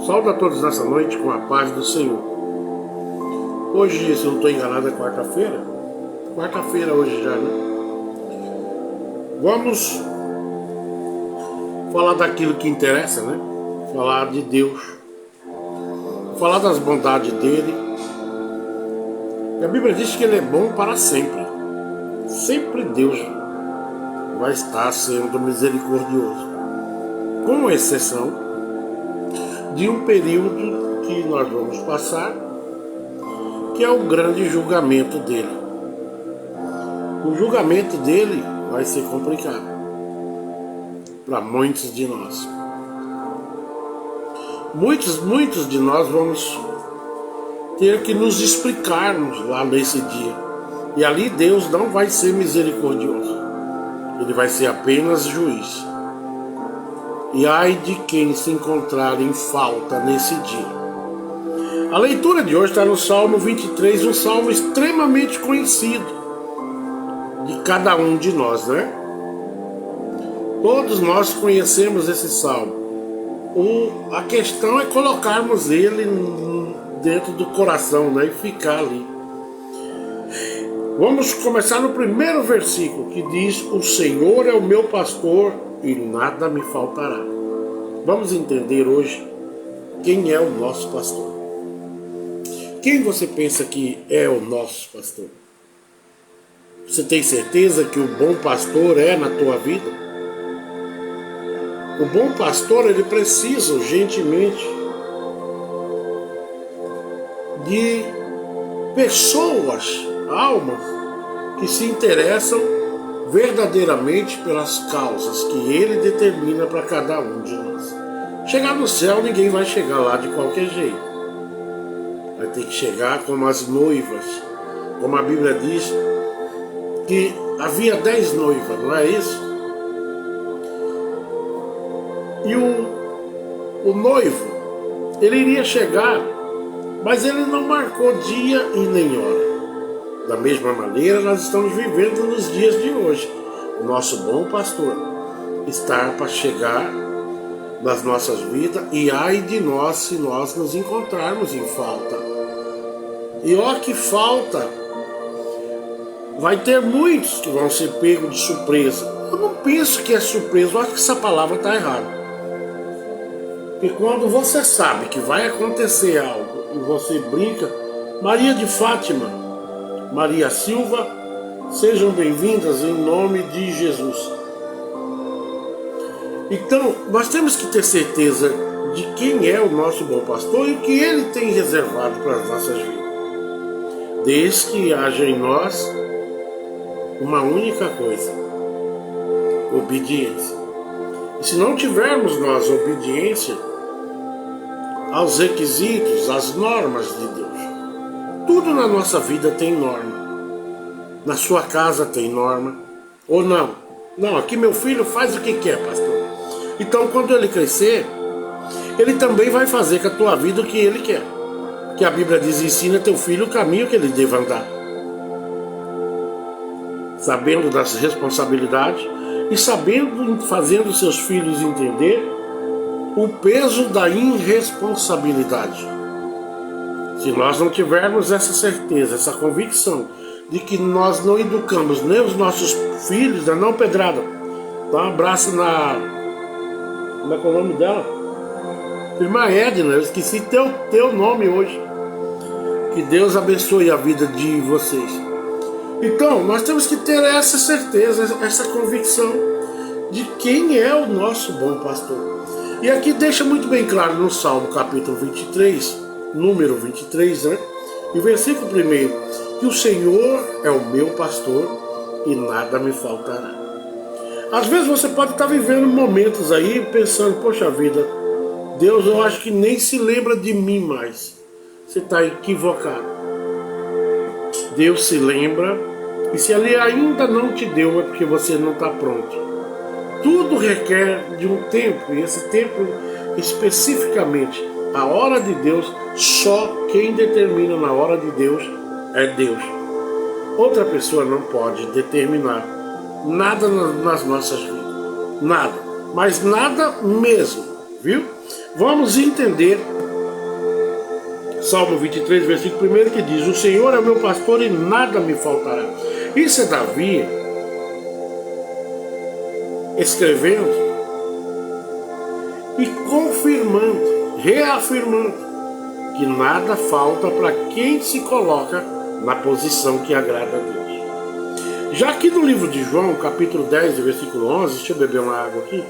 Saúde a todos nessa noite com a paz do Senhor. Hoje, se eu não estou enganado, é quarta-feira. Quarta-feira hoje já, né? Vamos falar daquilo que interessa, né? Falar de Deus. Falar das bondades dele. E a Bíblia diz que ele é bom para sempre. Sempre Deus vai estar sendo misericordioso. Com exceção de um período que nós vamos passar, que é o grande julgamento dele. O julgamento dele vai ser complicado para muitos de nós. Muitos de nós vamos ter que nos explicarmos lá nesse dia. E ali Deus não vai ser misericordioso. Ele vai ser apenas juiz. E ai de quem se encontrar em falta nesse dia. A leitura de hoje está no Salmo 23, um salmo extremamente conhecido de cada um de nós, né? Todos nós conhecemos esse salmo. A questão é colocarmos ele dentro do coração, né? E ficar ali. Vamos começar no primeiro versículo, que diz: o Senhor é o meu pastor e nada me faltará. Vamos entender hoje quem é o nosso pastor. Quem você pensa que é o nosso pastor? Você tem certeza que o bom pastor é na tua vida? O bom pastor, ele precisa urgentemente de pessoas, almas, que se interessam verdadeiramente pelas causas que ele determina para cada um de nós. Chegar no céu, ninguém vai chegar lá de qualquer jeito. Vai ter que chegar como as noivas. Como a Bíblia diz que havia 10 noivas, não é isso? E o noivo, ele iria chegar, mas ele não marcou dia e nem hora. Da mesma maneira, nós estamos vivendo nos dias de hoje. O nosso bom pastor está para chegar nas nossas vidas, e ai de nós se nós nos encontrarmos em falta. E ó que falta! Vai ter muitos que vão ser pegos de surpresa. Eu não penso que é surpresa, eu acho que essa palavra está errada. Porque quando você sabe que vai acontecer algo e você brinca, Maria de Fátima, Maria Silva, sejam bem-vindas em nome de Jesus. Então, nós temos que ter certeza de quem é o nosso bom pastor e o que ele tem reservado para as nossas vidas. Desde que haja em nós uma única coisa: obediência. E se não tivermos nós obediência aos requisitos, às normas de Deus, tudo na nossa vida tem norma. Na sua casa tem norma. Ou não? Não, aqui meu filho faz o que quer, pastor. Então quando ele crescer, ele também vai fazer com a tua vida o que ele quer. Que a Bíblia diz: ensina teu filho o caminho que ele deve andar. Sabendo das responsabilidades e sabendo, fazendo seus filhos entender o peso da irresponsabilidade. Se nós não tivermos essa certeza, essa convicção de que nós não educamos nem os nossos filhos, não, pedrada. Dá um abraço na... Como é que é o nome dela? Irmã Edna, eu esqueci teu nome hoje. Que Deus abençoe a vida de vocês. Então, nós temos que ter essa certeza, essa convicção de quem é o nosso bom pastor. E aqui deixa muito bem claro no Salmo capítulo 23, número 23, né? E versículo 1, que o Senhor é o meu pastor e nada me faltará. Às vezes você pode estar vivendo momentos aí pensando: poxa vida, Deus, eu acho que nem se lembra de mim mais. Você está equivocado. Deus se lembra, e se Ele ainda não te deu, é porque você não está pronto. Tudo requer de um tempo, e esse tempo especificamente, a hora de Deus, só quem determina na hora de Deus é Deus. Outra pessoa não pode determinar nada nas nossas vidas. Nada. Mas nada mesmo. Viu? Vamos entender Salmo 23, versículo 1, que diz: o Senhor é meu pastor e nada me faltará. Isso é Davi escrevendo e confirmando, reafirmando que nada falta para quem se coloca na posição que agrada a Deus. Já aqui no livro de João, capítulo 10, versículo 11, deixa eu beber uma água aqui.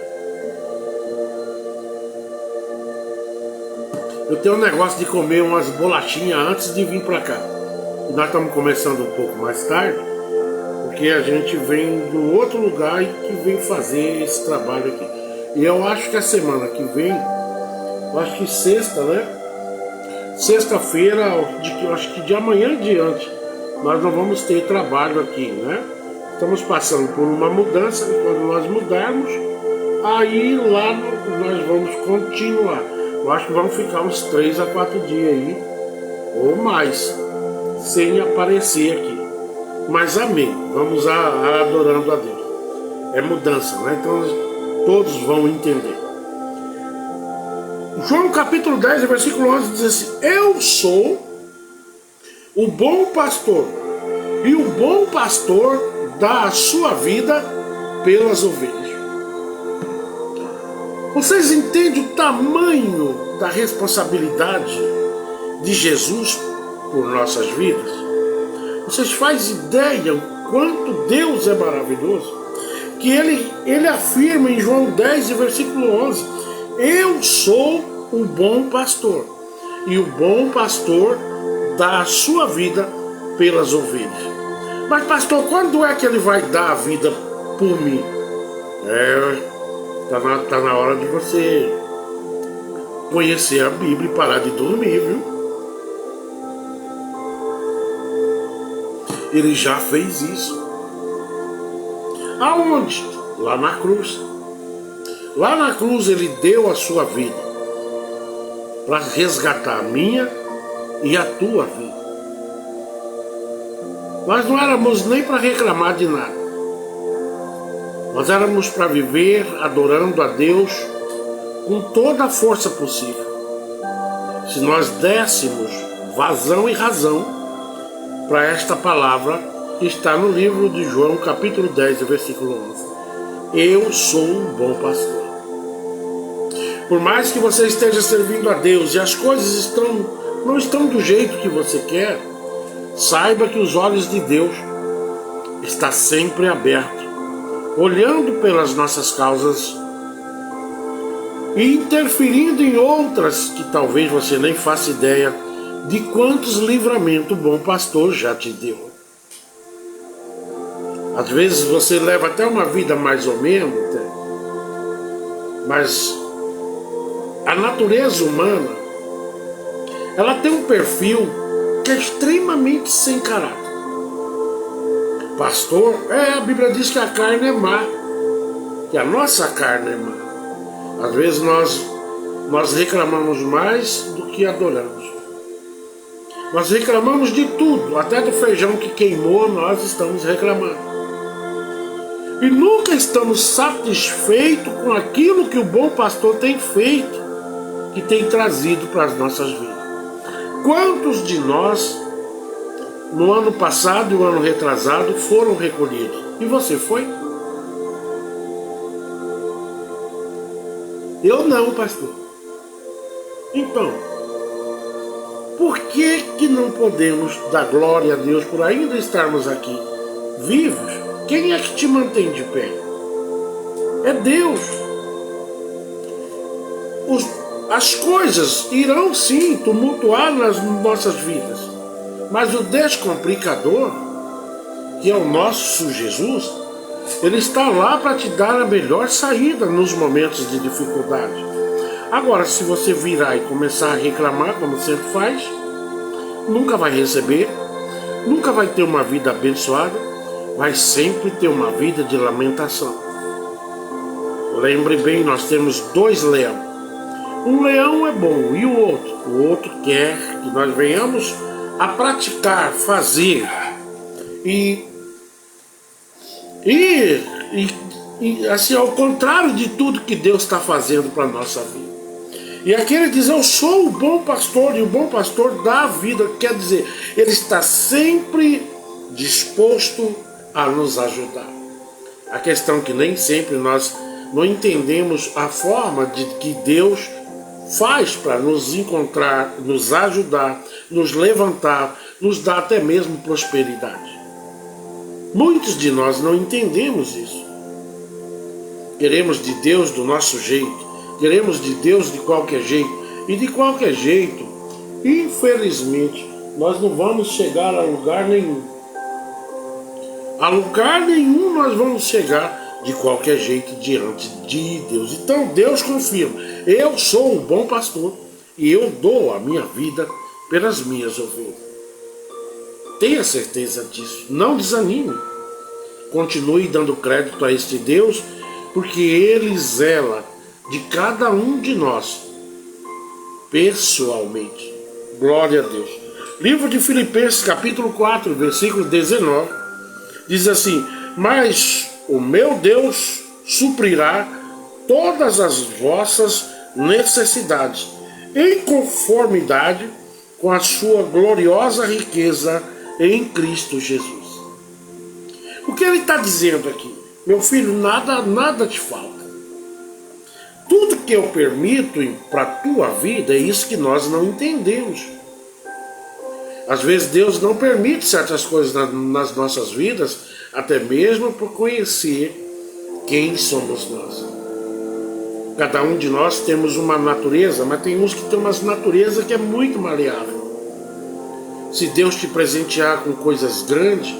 Eu tenho um negócio de comer umas bolachinhas antes de vir para cá. E nós estamos começando um pouco mais tarde, porque a gente vem de um outro lugar e que vem fazer esse trabalho aqui. E eu acho que a semana que vem, eu acho que sexta, né? Sexta-feira, eu acho que de amanhã em diante, nós não vamos ter trabalho aqui, né? Estamos passando por uma mudança, e quando nós mudarmos, aí lá nós vamos continuar. Eu acho que vamos ficar uns 3 a 4 dias aí, ou mais, sem aparecer aqui. Mas amém, vamos adorando a Deus. É mudança, né? Então todos vão entender. João capítulo 10, versículo 11 diz assim: eu sou o bom pastor, e o bom pastor dá a sua vida pelas ovelhas. Vocês entendem o tamanho da responsabilidade de Jesus por nossas vidas? Vocês fazem ideia o quanto Deus é maravilhoso? Que ele afirma em João 10, versículo 11: eu sou o bom pastor, e o bom pastor dá a sua vida pelas ovelhas. Mas pastor, quando é que ele vai dar a vida por mim? Tá na hora de você conhecer a Bíblia e parar de dormir, viu? Ele já fez isso. Aonde? Lá na cruz. Lá na cruz ele deu a sua vida para resgatar a minha e a tua vida. Nós não éramos nem para reclamar de nada. Nós éramos para viver adorando a Deus com toda a força possível. Se nós dessemos vazão e razão para esta palavra que está no livro de João, capítulo 10, versículo 11. Eu sou um bom pastor. Por mais que você esteja servindo a Deus e as coisas não estão do jeito que você quer, saiba que os olhos de Deus estão sempre abertos, olhando pelas nossas causas e interferindo em outras que talvez você nem faça ideia de quantos livramentos o bom pastor já te deu. Às vezes você leva até uma vida mais ou menos, mas a natureza humana, ela tem um perfil que é extremamente sem caráter. Pastor, a Bíblia diz que a carne é má, que a nossa carne é má. Às vezes nós reclamamos mais do que adoramos. Nós reclamamos de tudo, até do feijão que queimou nós estamos reclamando. E nunca estamos satisfeitos com aquilo que o bom pastor tem feito, que tem trazido para as nossas vidas. Quantos de nós, no ano passado e o ano retrasado, foram recolhidos? E você foi? Eu não, pastor. Então, por que não podemos dar glória a Deus por ainda estarmos aqui vivos? Quem é que te mantém de pé? É Deus. As coisas irão sim tumultuar nas nossas vidas, mas o descomplicador, que é o nosso Jesus, ele está lá para te dar a melhor saída nos momentos de dificuldade. Agora, se você virar e começar a reclamar, como sempre faz, nunca vai receber, nunca vai ter uma vida abençoada, vai sempre ter uma vida de lamentação. Lembre bem, nós temos 2 leões. Um leão é bom e o outro quer que nós venhamos a praticar, fazer e assim, ao contrário de tudo que Deus está fazendo para a nossa vida. E aqui ele diz: eu sou o bom pastor, e o bom pastor dá a vida. Quer dizer, ele está sempre disposto a nos ajudar. A questão é que nem sempre nós não entendemos a forma de que Deus faz para nos encontrar, nos ajudar, nos levantar, nos dar até mesmo prosperidade. Muitos de nós não entendemos isso. Queremos de Deus do nosso jeito, queremos de Deus de qualquer jeito, e de qualquer jeito, infelizmente, nós não vamos chegar a lugar nenhum. A lugar nenhum nós vamos chegar de qualquer jeito diante de Deus. Então Deus confirma: eu sou o bom pastor e eu dou a minha vida pelas minhas ovelhas. Tenha certeza disso, não desanime. Continue dando crédito a este Deus, porque Ele zela de cada um de nós pessoalmente. Glória a Deus. Livro de Filipenses, capítulo 4, versículo 19, diz assim: mas o meu Deus suprirá todas as vossas necessidades, em conformidade com a sua gloriosa riqueza em Cristo Jesus. O que ele está dizendo aqui? Meu filho, nada te falta. Tudo que eu permito para a tua vida é isso que nós não entendemos. Às vezes Deus não permite certas coisas nas nossas vidas, até mesmo por conhecer quem somos nós. Cada um de nós temos uma natureza, mas tem uns que tem uma natureza que é muito maleável. Se Deus te presentear com coisas grandes,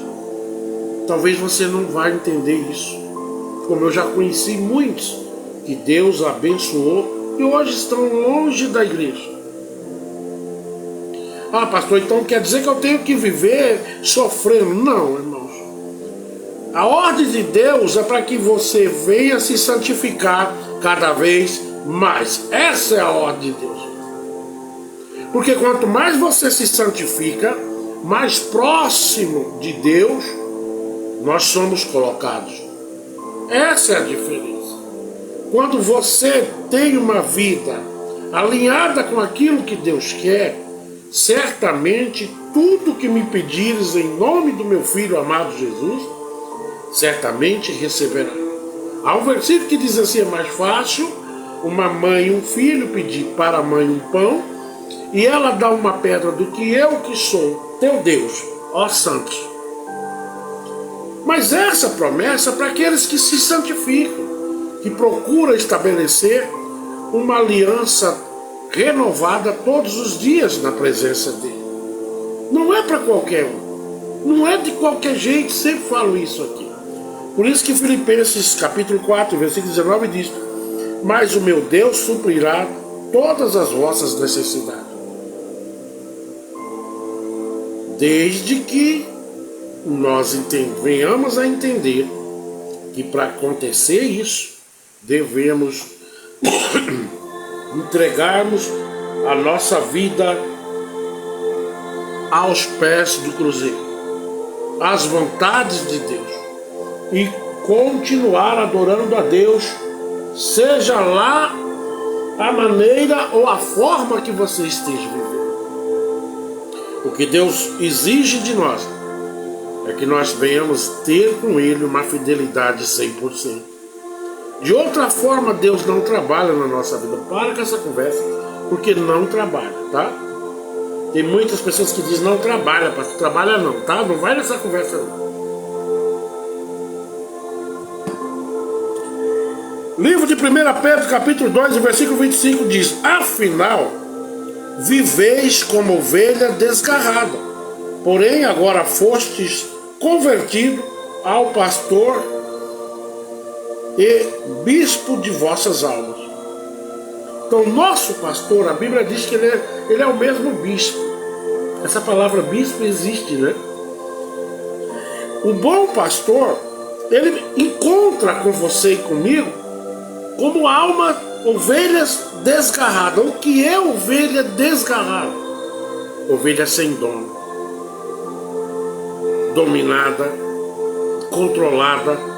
talvez você não vai entender isso. Como eu já conheci muitos que Deus abençoou e hoje estão longe da igreja. Ah, pastor, então quer dizer que eu tenho que viver sofrendo? Não, irmãos. A ordem de Deus é para que você venha se santificar cada vez mais. Essa é a ordem de Deus. Porque quanto mais você se santifica, mais próximo de Deus nós somos colocados. Essa é a diferença. Quando você tem uma vida alinhada com aquilo que Deus quer, certamente tudo que me pedires em nome do meu Filho amado Jesus, certamente receberá. Há um versículo que diz assim: é mais fácil uma mãe e um filho pedir para a mãe um pão, e ela dá uma pedra, do que eu que sou teu Deus, ó santos. Mas essa promessa é para aqueles que se santificam, que procuram estabelecer uma aliança renovada todos os dias na presença dele. Não é para qualquer um, não é de qualquer jeito, sempre falo isso aqui. Por isso que Filipenses capítulo 4, versículo 19 diz: mas o meu Deus suprirá todas as vossas necessidades. Desde que nós venhamos a entender que para acontecer isso, devemos entregarmos a nossa vida aos pés do cruzeiro, às vontades de Deus, e continuar adorando a Deus, seja lá a maneira ou a forma que você esteja vivendo. O que Deus exige de nós é que nós venhamos ter com Ele uma fidelidade 100%. De outra forma, Deus não trabalha na nossa vida. Para com essa conversa, porque não trabalha, tá? Tem muitas pessoas que dizem: não trabalha, pastor. Trabalha não, tá? Não vai nessa conversa não. Livro de 1 Pedro, capítulo 2, versículo 25 diz: afinal, viveis como ovelha desgarrada, porém agora fostes convertido ao pastor e bispo de vossas almas. Então, nosso pastor, a Bíblia diz que ele é o mesmo bispo. Essa palavra bispo existe, né? O bom pastor, ele encontra com você e comigo como alma, ovelhas desgarradas. O que é ovelha desgarrada? Ovelha sem dono, dominada, controlada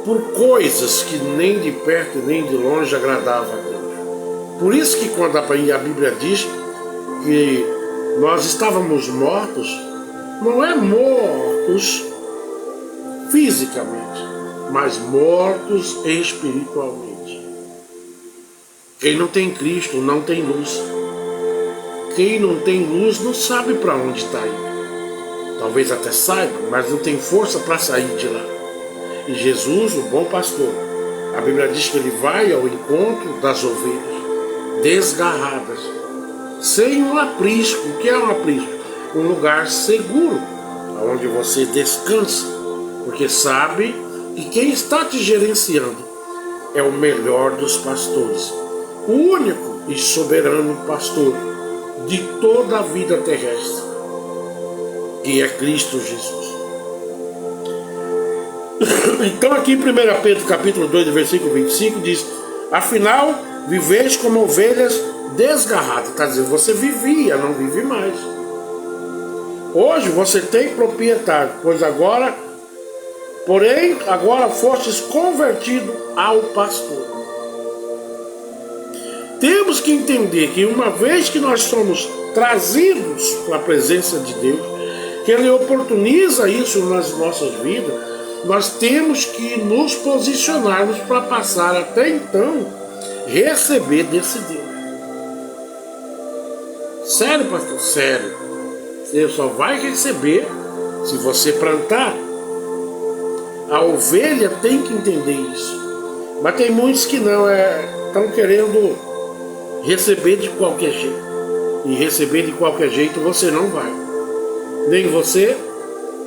por coisas que nem de perto nem de longe agradavam a Deus. Por isso que quando a Bíblia diz que nós estávamos mortos, não é mortos fisicamente, mas mortos espiritualmente. Quem não tem Cristo não tem luz. Quem não tem luz não sabe para onde está indo. Talvez até saiba, mas não tem força para sair de lá. E Jesus, o bom pastor, a Bíblia diz que ele vai ao encontro das ovelhas desgarradas, sem um aprisco. O que é um aprisco? Um lugar seguro, onde você descansa, porque sabe que quem está te gerenciando é o melhor dos pastores, o único e soberano pastor de toda a vida terrestre, que é Cristo Jesus. Então aqui em 1 Pedro capítulo 2, versículo 25 diz: afinal, viveis como ovelhas desgarradas. Está dizendo, você vivia, não vive mais. Hoje você tem propriedade, pois agora fostes convertido ao pastor. Temos que entender que uma vez que nós somos trazidos para a presença de Deus, que Ele oportuniza isso nas nossas vidas, nós temos que nos posicionarmos para passar até então receber desse Deus. Sério, pastor? Sério. Você só vai receber se você plantar. A ovelha tem que entender isso. Mas tem muitos que não estão querendo receber de qualquer jeito. E receber de qualquer jeito você não vai. Nem você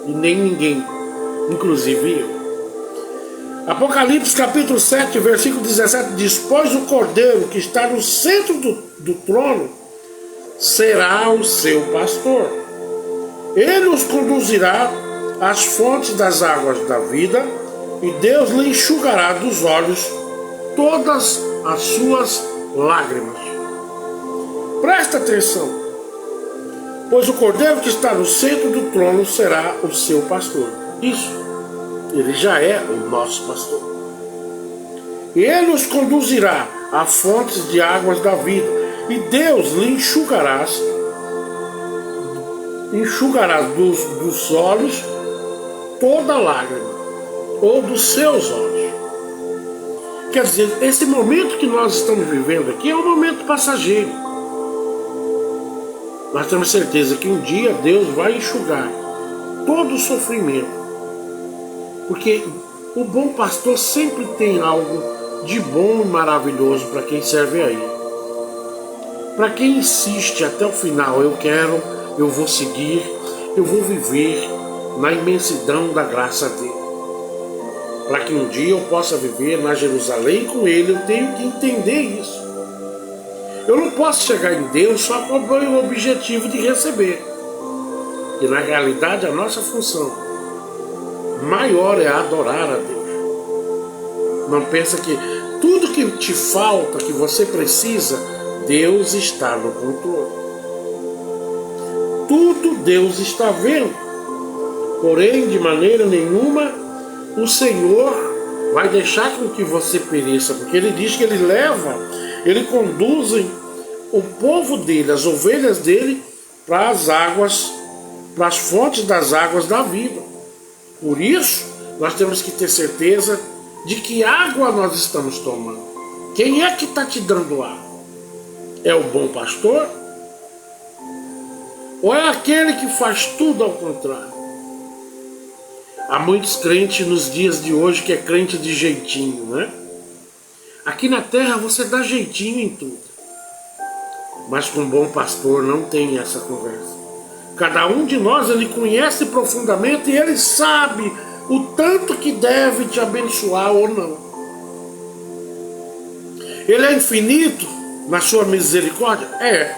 e nem ninguém. Inclusive eu. Apocalipse capítulo 7, versículo 17 diz: pois o Cordeiro que está no centro do trono será o seu pastor. Ele os conduzirá às fontes das águas da vida, e Deus lhe enxugará dos olhos todas as suas lágrimas. Presta atenção. Pois o Cordeiro que está no centro do trono será o seu pastor. Isso, ele já é o nosso pastor. E ele os conduzirá a fontes de águas da vida, e Deus lhe enxugará dos olhos toda lágrima, ou dos seus olhos. Quer dizer, esse momento que nós estamos vivendo aqui é um momento passageiro. Nós temos certeza que um dia Deus vai enxugar todo o sofrimento, porque o bom pastor sempre tem algo de bom e maravilhoso para quem serve a Ele. Para quem insiste até o final, eu vou seguir, eu vou viver na imensidão da graça dele. Para que um dia eu possa viver na Jerusalém com Ele, eu tenho que entender isso. Eu não posso chegar em Deus só com o objetivo de receber. E na realidade a nossa função maior é adorar a Deus. Não pensa que tudo que te falta, que você precisa, Deus está no controle. Tudo Deus está vendo. Porém, de maneira nenhuma, o Senhor vai deixar com que você pereça, porque Ele diz que Ele conduz o povo dele, as ovelhas dele, para as águas, para as fontes das águas da vida. Por isso, nós temos que ter certeza de que água nós estamos tomando. Quem é que está te dando água? É o bom pastor? Ou é aquele que faz tudo ao contrário? Há muitos crentes nos dias de hoje que é crente de jeitinho, né? Aqui na terra você dá jeitinho em tudo. Mas com um bom pastor não tem essa conversa. Cada um de nós, ele conhece profundamente e ele sabe o tanto que deve te abençoar ou não. Ele é infinito na sua misericórdia? É.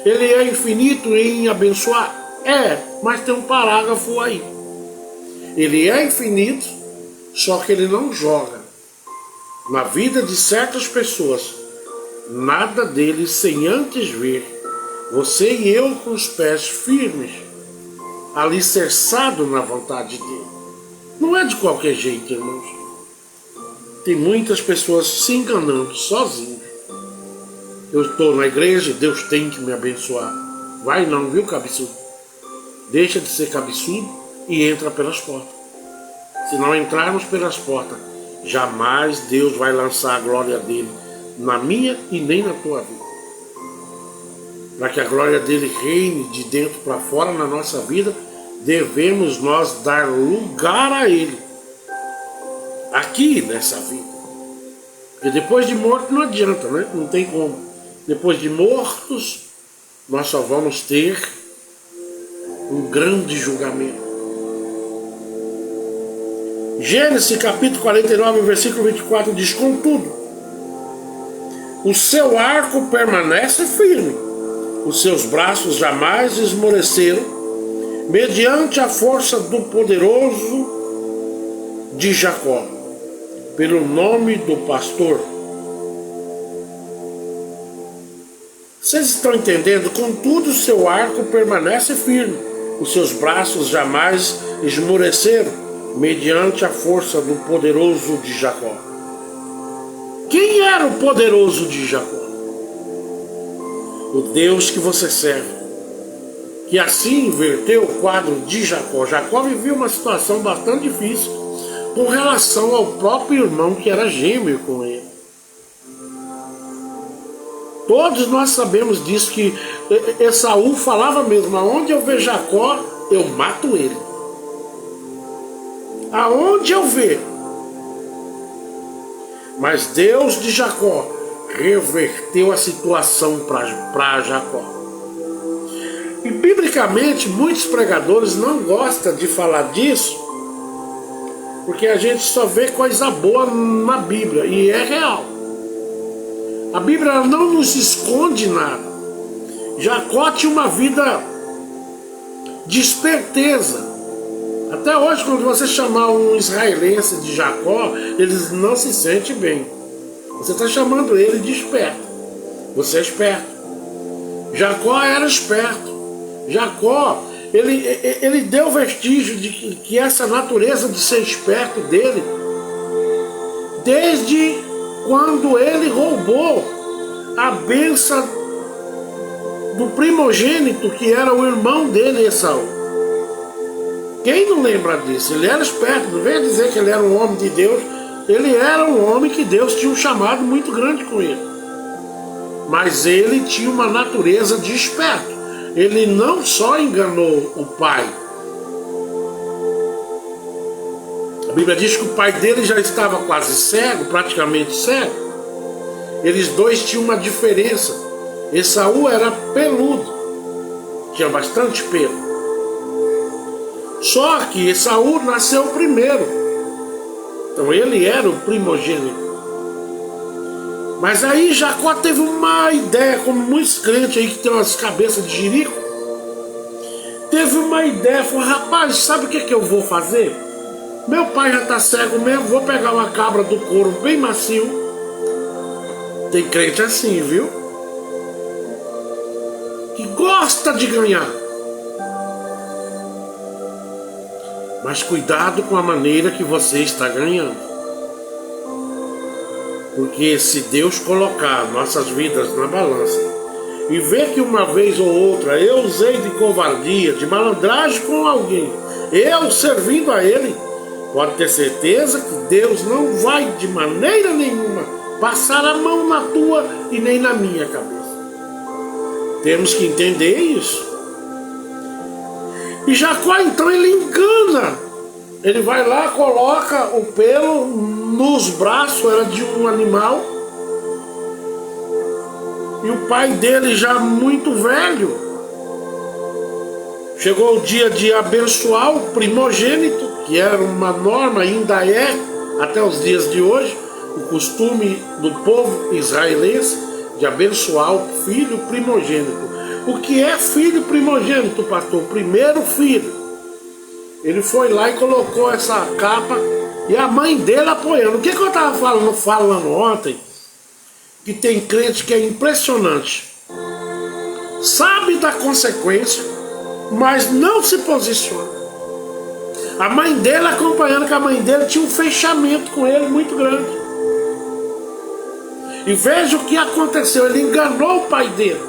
Ele é infinito em abençoar? É. Mas tem um parágrafo aí. Ele é infinito, só que ele não joga na vida de certas pessoas nada deles sem antes ver você e eu com os pés firmes, alicerçados na vontade dele. Não é de qualquer jeito, irmãos. Tem muitas pessoas se enganando sozinhas. Eu estou na igreja, Deus tem que me abençoar. Vai não, viu, cabeçudo? Deixa de ser cabeçudo e entra pelas portas. Se não entrarmos pelas portas, jamais Deus vai lançar a glória dele na minha e nem na tua vida. Para que a glória dele reine de dentro para fora na nossa vida, devemos nós dar lugar a ele aqui nessa vida. Porque depois de morto não adianta, né? Não tem como. Depois de mortos, nós só vamos ter um grande julgamento. Gênesis capítulo 49, versículo 24 diz: contudo, o seu arco permanece firme, os seus braços jamais esmoreceram, mediante a força do poderoso de Jacó, pelo nome do pastor. Vocês estão entendendo? Contudo, o seu arco permanece firme, os seus braços jamais esmoreceram, mediante a força do poderoso de Jacó. Quem era o poderoso de Jacó? O Deus que você serve, que assim inverteu o quadro de Jacó. Jacó vivia uma situação bastante difícil com relação ao próprio irmão que era gêmeo com ele. Todos nós sabemos disso, que Esaú falava mesmo: aonde eu ver Jacó, eu mato ele. Aonde eu ver. Mas Deus de Jacó reverteu a situação para Jacó. E biblicamente muitos pregadores não gostam de falar disso, porque a gente só vê coisa boa na Bíblia, e é real. A Bíblia não nos esconde nada. Jacó tinha uma vida de esperteza. Até hoje, quando você chamar um israelense de Jacó, eles não se sentem bem. Você está chamando ele de esperto. Você é esperto. Jacó era esperto. Jacó, ele deu vestígio de que essa natureza de ser esperto dele, desde quando ele roubou a bênção do primogênito, que era o irmão dele, Esaú. Quem não lembra disso? Ele era esperto, não venha dizer que ele era um homem de Deus. Ele era um homem que Deus tinha um chamado muito grande com ele. Mas ele tinha uma natureza de esperto. Ele não só enganou o pai. A Bíblia diz que o pai dele já estava quase cego, praticamente cego. Eles dois tinham uma diferença. Esaú era peludo, tinha bastante pelo. Só que Esaú nasceu primeiro, então ele era o primogênito. Mas aí Jacó teve uma ideia, como muitos crentes aí que tem umas cabeças de jirico, teve uma ideia, falou: rapaz, sabe o que eu vou fazer? Meu pai já está cego mesmo, vou pegar uma cabra do couro bem macio. Tem crente assim, viu? Que gosta de ganhar. Mas cuidado com a maneira que você está ganhando. Porque se Deus colocar nossas vidas na balança e ver que uma vez ou outra eu usei de covardia, de malandragem com alguém, eu servindo a ele, pode ter certeza que Deus não vai de maneira nenhuma passar a mão na tua e nem na minha cabeça. Temos que entender isso. E Jacó então ele engana. Ele vai lá, coloca o pelo nos braços, era de um animal. E o pai dele já muito velho. Chegou o dia de abençoar o primogênito, que era uma norma, ainda é, até os dias de hoje, o costume do povo israelense de abençoar o filho primogênito. O que é filho primogênito, pastor? O primeiro filho. Ele foi lá e colocou essa capa e a mãe dele apoiando. O que eu estava falando ontem? Que tem crente que é impressionante. Sabe da consequência, mas não se posiciona. A mãe dele acompanhando, que a mãe dele tinha um fechamento com ele muito grande. E veja o que aconteceu, ele enganou o pai dele.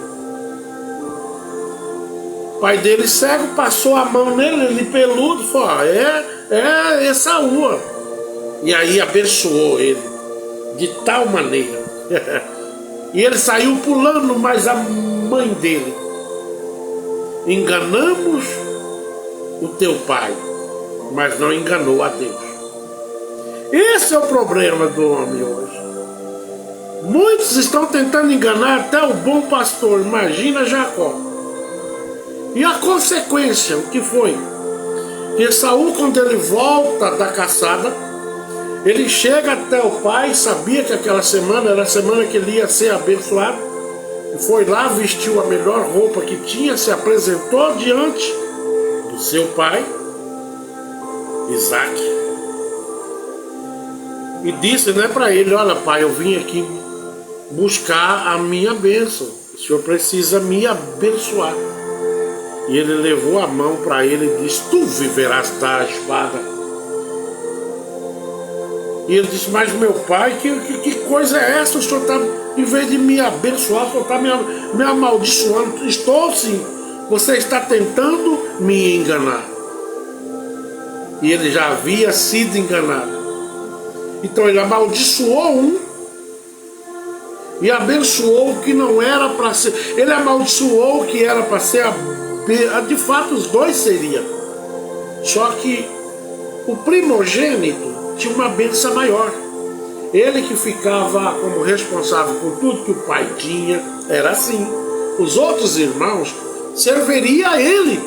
O pai dele cego passou a mão nele, ele peludo, falou, é Esaú. E aí abençoou ele de tal maneira. E ele saiu pulando, mas a mãe dele: enganamos o teu pai, mas não enganou a Deus. Esse é o problema do homem hoje. Muitos estão tentando enganar até o bom pastor. Imagina Jacó. E a consequência, o que foi? Esaú, quando ele volta da caçada, ele chega até o pai, sabia que aquela semana era a semana que ele ia ser abençoado, e foi lá, vestiu a melhor roupa que tinha, se apresentou diante do seu pai, Isaac, e disse, né, para ele: olha, pai, eu vim aqui buscar a minha bênção, o senhor precisa me abençoar. E ele levou a mão para ele e disse: tu viverás da espada. E ele disse: mas meu pai, que coisa é essa? O senhor está, em vez de me abençoar, o senhor está me amaldiçoando. Estou sim, você está tentando me enganar. E ele já havia sido enganado. Então ele amaldiçoou um e abençoou o que não era para ser. Ele amaldiçoou o que era para ser. De fato os dois seriam. Só que o primogênito tinha uma bênção maior. Ele que ficava como responsável por tudo que o pai tinha, era assim. Os outros irmãos serviriam a ele.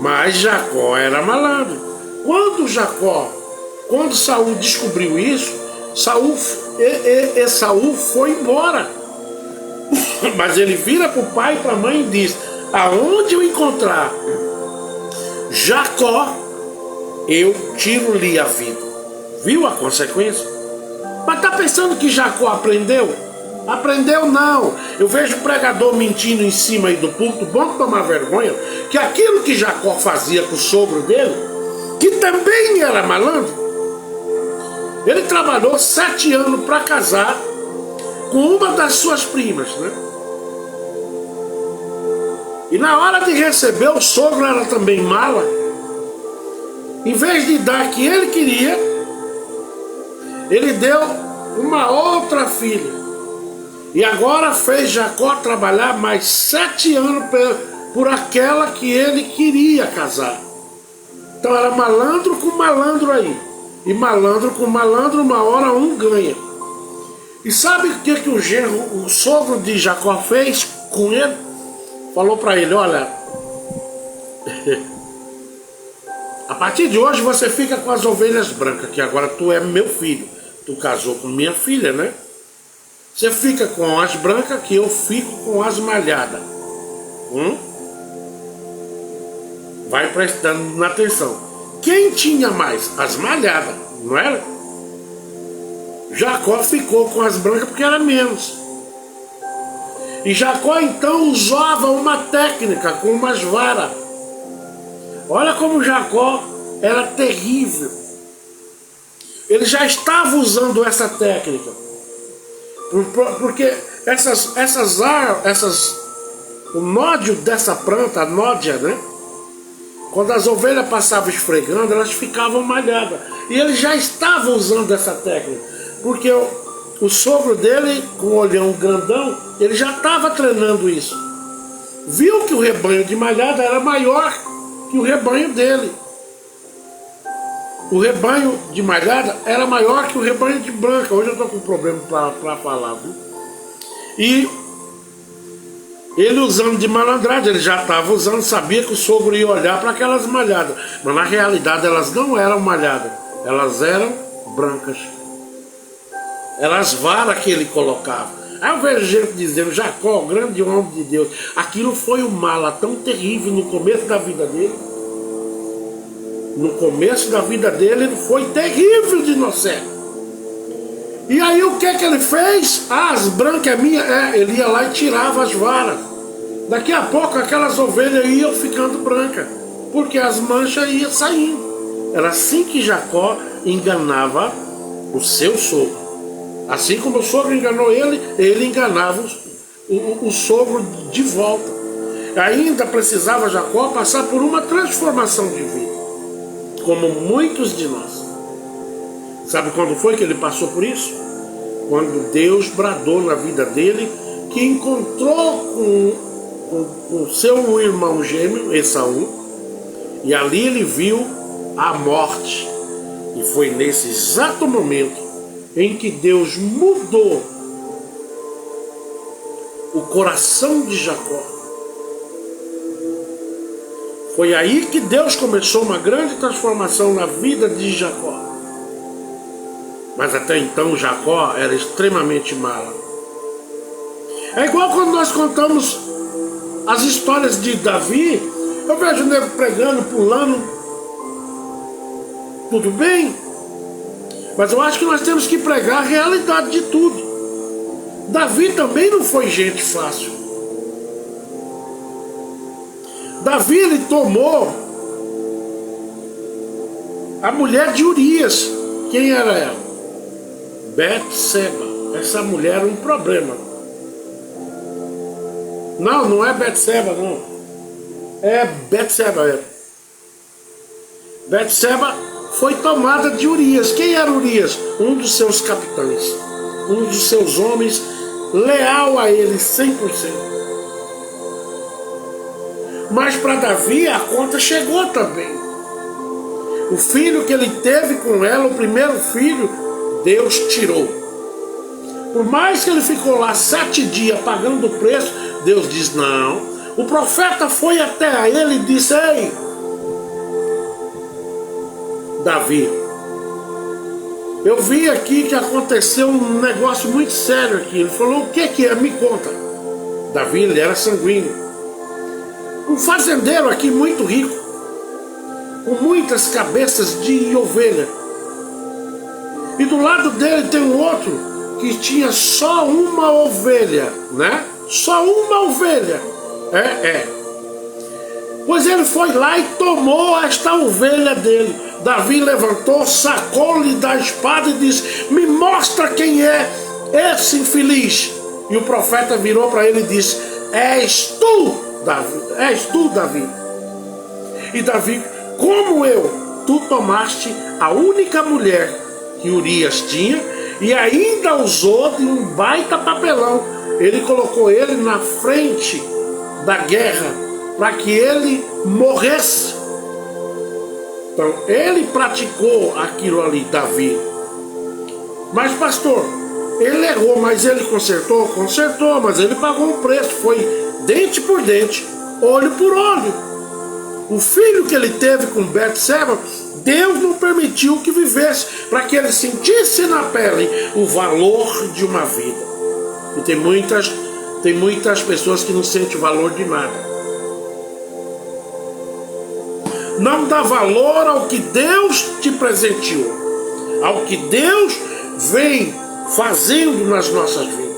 Mas Jacó era malandro. Quando Saul descobriu isso, Esaú foi embora. Mas ele vira para o pai e para a mãe e diz: aonde eu encontrar Jacó, eu tiro-lhe a vida. Viu a consequência? Mas está pensando que Jacó aprendeu? Aprendeu não. Eu vejo o pregador mentindo em cima aí do púlpito, bom tomar vergonha, que aquilo que Jacó fazia com o sogro dele, que também era malandro, ele trabalhou 7 anos para casar com uma das suas primas, né? E na hora de receber, o sogro era também mala. Em vez de dar o que ele queria, ele deu uma outra filha. E agora fez Jacó trabalhar mais 7 anos por aquela que ele queria casar. Então era malandro com malandro aí. E malandro com malandro, uma hora um ganha. E sabe o que o sogro de Jacó fez com ele? Falou para ele: olha, a partir de hoje você fica com as ovelhas brancas, que agora tu é meu filho. Tu casou com minha filha, né? Você fica com as brancas, que eu fico com as malhadas. Vai prestando atenção. Quem tinha mais? As malhadas, não era? Jacó ficou com as brancas porque era menos. E Jacó então usava uma técnica com umas varas. Olha como Jacó era terrível. Ele já estava usando essa técnica. Porque o nódio dessa planta, a nódia, né? Quando as ovelhas passavam esfregando, elas ficavam malhadas. E ele já estava usando essa técnica. Porque o sogro dele, com o olhão grandão, ele já estava treinando isso. Viu que o rebanho de malhada era maior que o rebanho dele. O rebanho de malhada era maior que o rebanho de branca. Hoje eu estou com um problema para falar, viu? E ele usando de malandragem, ele já estava usando, sabia que o sogro ia olhar para aquelas malhadas. Mas na realidade elas não eram malhadas, elas eram brancas. Eram as varas que ele colocava. Aí eu vejo gente dizendo: Jacó, grande homem de Deus. Aquilo foi um mala tão terrível no começo da vida dele. No começo da vida dele, ele foi terrível de inocente. E aí o que ele fez? As brancas é minha. Ele ia lá e tirava as varas. Daqui a pouco aquelas ovelhas iam ficando brancas, porque as manchas iam saindo. Era assim que Jacó enganava o seu sogro. Assim como o sogro enganou ele, ele enganava o sogro de volta. Ainda precisava Jacó passar por uma transformação de vida, como muitos de nós. Sabe quando foi que ele passou por isso? Quando Deus bradou na vida dele, que encontrou com seu irmão gêmeo, Esaú, e ali ele viu a morte. E foi nesse exato momento em que Deus mudou o coração de Jacó. Foi aí que Deus começou uma grande transformação na vida de Jacó. Mas até então Jacó era extremamente mala. É igual quando nós contamos as histórias de Davi. Eu vejo o nego pregando, pulando. Tudo bem? Mas eu acho que nós temos que pregar a realidade de tudo. Davi também não foi gente fácil. Davi, ele tomou a mulher de Urias. Quem era ela? Betseba. Essa mulher era um problema. Não é Betseba, não. É Betseba. Betseba foi tomada de Urias. Quem era Urias? Um dos seus capitães. Um dos seus homens, leal a ele 100%. Mas para Davi a conta chegou também. O filho que ele teve com ela, o primeiro filho, Deus tirou. Por mais que ele ficou lá 7 dias pagando o preço, Deus diz não. O profeta foi até ele e disse: ei, Davi, eu vi aqui que aconteceu um negócio muito sério aqui. Ele falou: o que é? Me conta. Davi, ele era sanguíneo. Um fazendeiro aqui muito rico, com muitas cabeças de ovelha. E do lado dele tem um outro que tinha só uma ovelha, né? Só uma ovelha. Pois ele foi lá e tomou esta ovelha dele. Davi levantou, sacou-lhe da espada e disse: me mostra quem é esse infeliz. E o profeta virou para ele e disse: és tu, Davi. E Davi: como eu? Tu tomaste a única mulher que Urias tinha e ainda usou de um baita papelão. Ele colocou ele na frente da guerra para que ele morresse. Então ele praticou aquilo ali, Davi. Mas pastor, ele errou, mas ele consertou? Consertou, mas ele pagou um preço. Foi dente por dente, olho por olho. O filho que ele teve com Betseba, Deus não permitiu que vivesse, para que ele sentisse na pele o valor de uma vida. E tem muitas pessoas que não sentem o valor de nada. Não dá valor ao que Deus te presenteou, ao que Deus vem fazendo nas nossas vidas.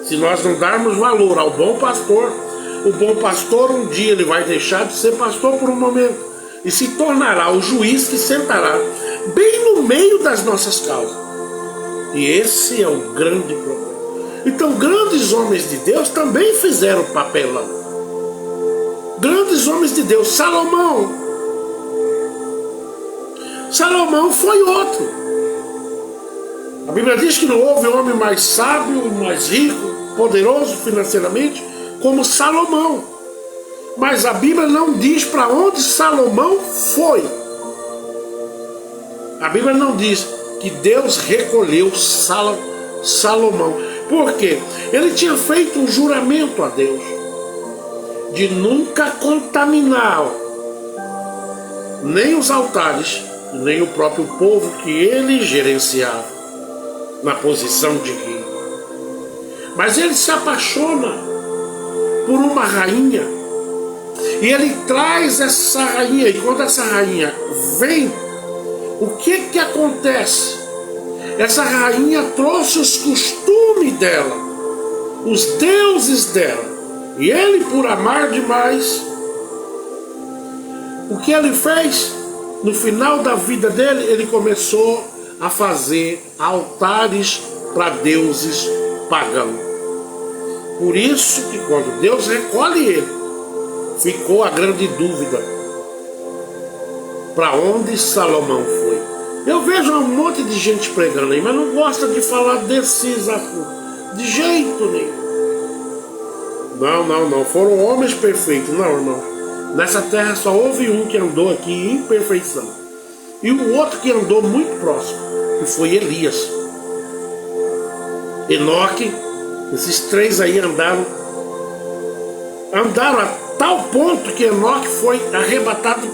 Se nós não darmos valor ao bom pastor, o bom pastor um dia ele vai deixar de ser pastor por um momento e se tornará o juiz que sentará bem no meio das nossas causas. E esse é o grande problema. Então grandes homens de Deus também fizeram papelão. Grandes homens de Deus. Salomão foi outro. A Bíblia diz que não houve homem mais sábio, mais rico, poderoso financeiramente como Salomão. Mas a Bíblia não diz para onde Salomão foi. A Bíblia não diz que Deus recolheu Salomão. Por quê? Ele tinha feito um juramento a Deus de nunca contaminar nem os altares, nem o próprio povo que ele gerenciava na posição de rei. Mas ele se apaixona por uma rainha e ele traz essa rainha, e quando essa rainha vem, o que acontece? Essa rainha trouxe os costumes dela, os deuses dela, e ele, por amar demais, o que ele fez? No final da vida dele, ele começou a fazer altares para deuses pagãos. Por isso que quando Deus recolhe ele, ficou a grande dúvida: para onde Salomão foi? Eu vejo um monte de gente pregando aí, mas não gosta de falar desses assuntos, de jeito nenhum. Não, foram homens perfeitos, não, irmão. Nessa terra só houve um que andou aqui em perfeição, e o outro que andou muito próximo, que foi Elias. Enoque, esses três aí andaram a tal ponto que Enoque foi arrebatado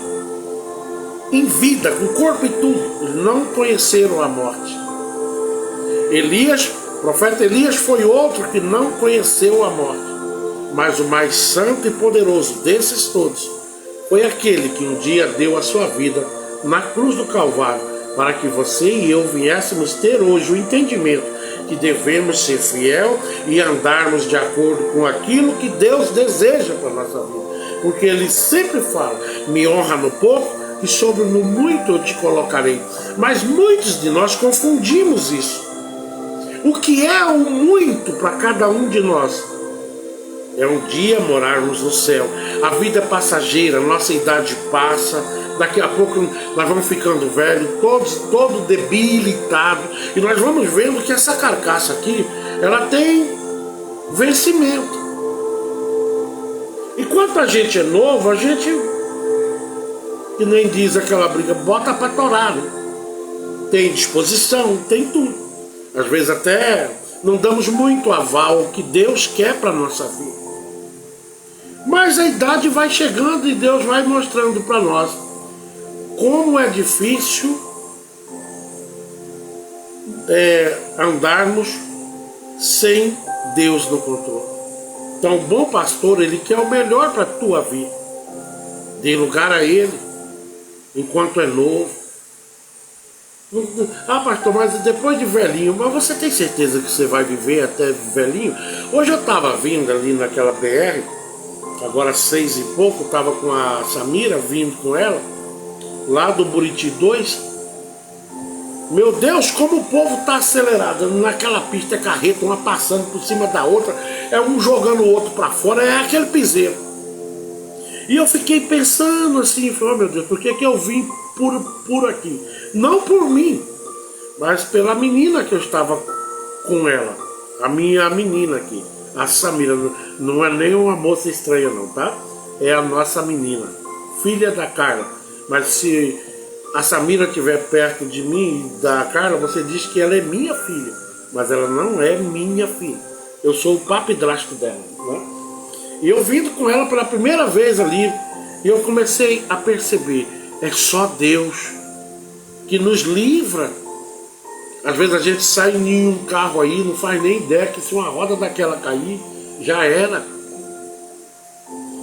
em vida, com o corpo e tudo. Eles não conheceram a morte. Elias, o profeta Elias, foi outro que não conheceu a morte. Mas o mais santo e poderoso desses todos foi aquele que um dia deu a sua vida na cruz do Calvário, para que você e eu viéssemos ter hoje o entendimento que devemos ser fiel e andarmos de acordo com aquilo que Deus deseja para a nossa vida. Porque Ele sempre fala: me honra no pouco e sobre no muito eu te colocarei. Mas muitos de nós confundimos isso. O que é o muito para cada um de nós? É um dia morarmos no céu. A vida é passageira, nossa idade passa, daqui a pouco nós vamos ficando velhos, todo debilitado, e nós vamos vendo que essa carcaça aqui, ela tem vencimento. Enquanto a gente é novo, a gente, que nem diz aquela briga, bota pra torar, né? Tem disposição, tem tudo. Às vezes até não damos muito aval ao que Deus quer para a nossa vida. Mas a idade vai chegando e Deus vai mostrando para nós como é difícil andarmos sem Deus no controle. Então o bom pastor, ele quer o melhor para a tua vida. Dê lugar a ele enquanto é novo. Ah, pastor, mas depois de velhinho, mas você tem certeza que você vai viver até velhinho? Hoje eu estava vindo ali naquela BR, agora 6 e pouco, estava com a Samira, vindo com ela, lá do Buriti 2. Meu Deus, como o povo está acelerado. Naquela pista é carreta, uma passando por cima da outra, é um jogando o outro para fora, é aquele piseiro. E eu fiquei pensando assim, falei: oh, meu Deus, por que eu vim por aqui? Não por mim, mas pela menina que eu estava com ela, a minha menina aqui, a Samira. Não é nem uma moça estranha não, tá? É a nossa menina, filha da Carla. Mas se a Samira estiver perto de mim e da Carla, você diz que ela é minha filha, mas ela não é minha filha. Eu sou o padrasto dela, né? E eu vindo com ela pela primeira vez ali, e eu comecei a perceber: é só Deus que nos livra. Às vezes a gente sai em um carro aí, não faz nem ideia que se uma roda daquela cair, já era.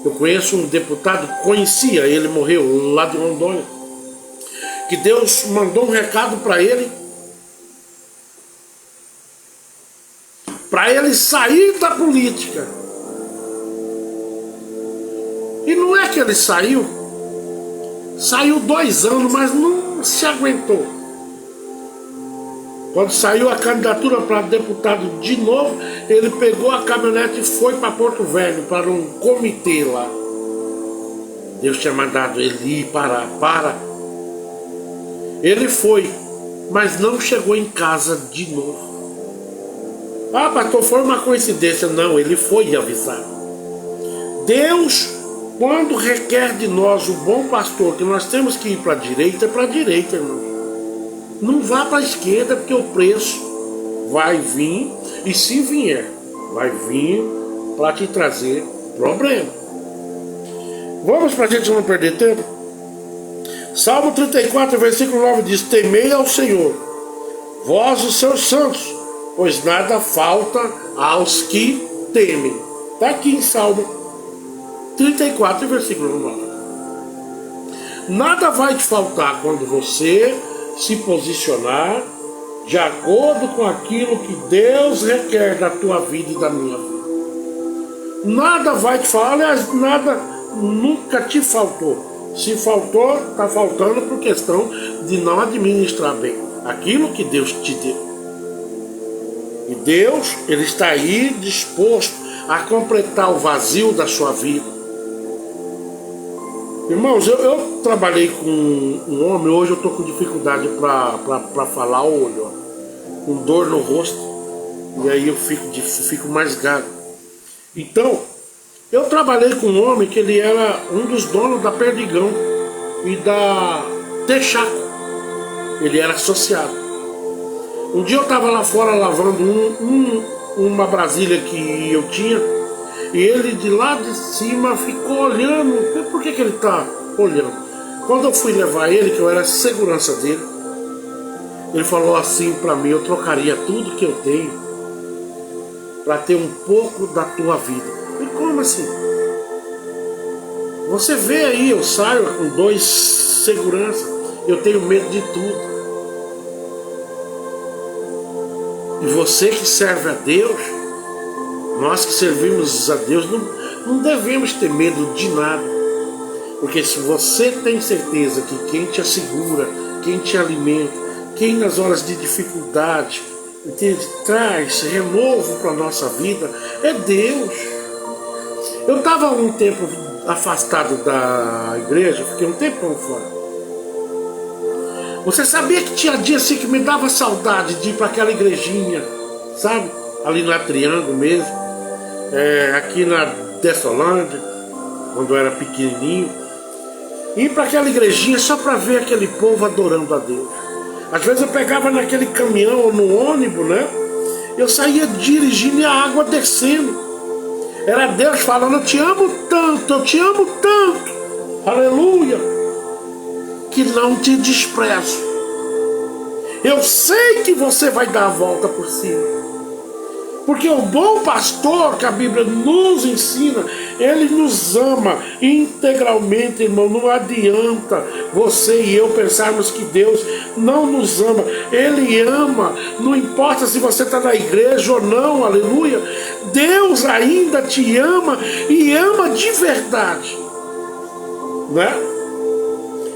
Eu conheço um deputado, conhecia, ele morreu lá de Rondônia, que Deus mandou um recado para ele sair da política. E não é que ele saiu 2 anos, mas não se aguentou. Quando saiu a candidatura para deputado de novo, ele pegou a caminhonete e foi para Porto Velho, para um comitê lá. Deus tinha mandado ele ir para. Ele foi, mas não chegou em casa de novo. Ah, pastor, foi uma coincidência. Não, ele foi avisado. Deus, quando requer de nós o bom pastor, que nós temos que ir para a direita, é para a direita, irmão. Não vá para a esquerda, porque o preço vai vir, e se vier, vai vir para te trazer problema. Vamos, para a gente não perder tempo. Salmo 34, versículo 9 diz: temei ao Senhor, vós os seus santos, pois nada falta aos que temem. Está aqui em Salmo 34, versículo 9. Nada vai te faltar quando você se posicionar de acordo com aquilo que Deus requer da tua vida e da minha vida. Nada vai te faltar, aliás, nada nunca te faltou. Se faltou, está faltando por questão de não administrar bem aquilo que Deus te deu. E Deus, Ele está aí disposto a completar o vazio da sua vida. Irmãos, eu trabalhei com um homem, hoje eu estou com dificuldade para falar, olho, ó, com dor no rosto, e aí eu fico mais gago. Então, eu trabalhei com um homem que ele era um dos donos da Perdigão e da Texaco. Ele era associado. Um dia eu estava lá fora lavando uma vasilha que eu tinha, e ele de lá de cima ficou olhando. Por que ele está olhando? Quando eu fui levar ele, que eu era segurança dele, ele falou assim para mim: eu trocaria tudo que eu tenho para ter um pouco da tua vida. E como assim? Você vê aí, eu saio com 2 seguranças, eu tenho medo de tudo. E você que serve a Deus, nós que servimos a Deus, não devemos ter medo de nada. Porque se você tem certeza que quem te assegura, quem te alimenta, quem nas horas de dificuldade traz renovo para a nossa vida, é Deus. Eu estava um tempo afastado da igreja, fiquei um tempão fora. Você sabia que tinha dias assim que me dava saudade de ir para aquela igrejinha, sabe? Ali na Triângulo mesmo, aqui na Dessolândia, quando eu era pequenininho. Ir para aquela igrejinha só para ver aquele povo adorando a Deus. Às vezes eu pegava naquele caminhão ou no ônibus, né? Eu saía dirigindo e a água descendo. Era Deus falando: eu te amo tanto, eu te amo tanto, aleluia, que não te desprezo. Eu sei que você vai dar a volta por cima. Porque o bom pastor, que a Bíblia nos ensina, ele nos ama integralmente, irmão. Não adianta você e eu pensarmos que Deus não nos ama. Ele ama, não importa se você está na igreja ou não, aleluia. Deus ainda te ama e ama de verdade, né?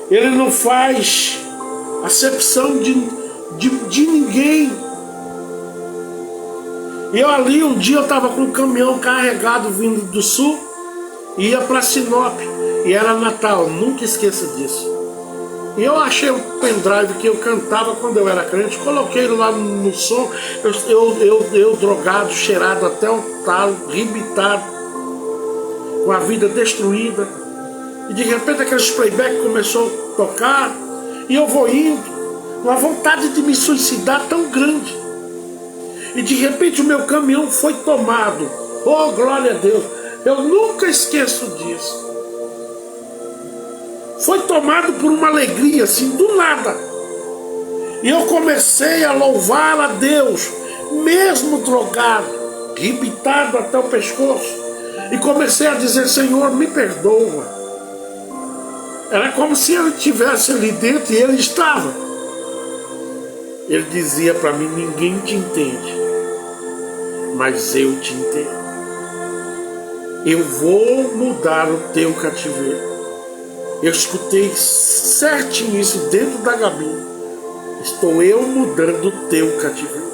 Ele não faz acepção de ninguém. Eu ali um dia eu estava com um caminhão carregado vindo do sul, ia para Sinop, e era Natal, nunca esqueça disso. E eu achei um pendrive que eu cantava quando eu era crente, coloquei lá no som, eu drogado, cheirado até o talo, rebitado, com a vida destruída. E de repente aquele playback começou a tocar, e eu vou indo, uma vontade de me suicidar tão grande. E de repente o meu caminhão foi tomado. Oh, glória a Deus. Eu nunca esqueço disso. Foi tomado por uma alegria assim, do nada. E eu comecei a louvar a Deus, mesmo drogado, rebitado até o pescoço. E comecei a dizer: Senhor, me perdoa. Era como se ele estivesse ali dentro, e ele estava. Ele dizia para mim: ninguém te entende, mas eu te entendo. Eu vou mudar o teu cativeiro. Eu escutei certinho isso dentro da gabina. Estou eu mudando o teu cativeiro.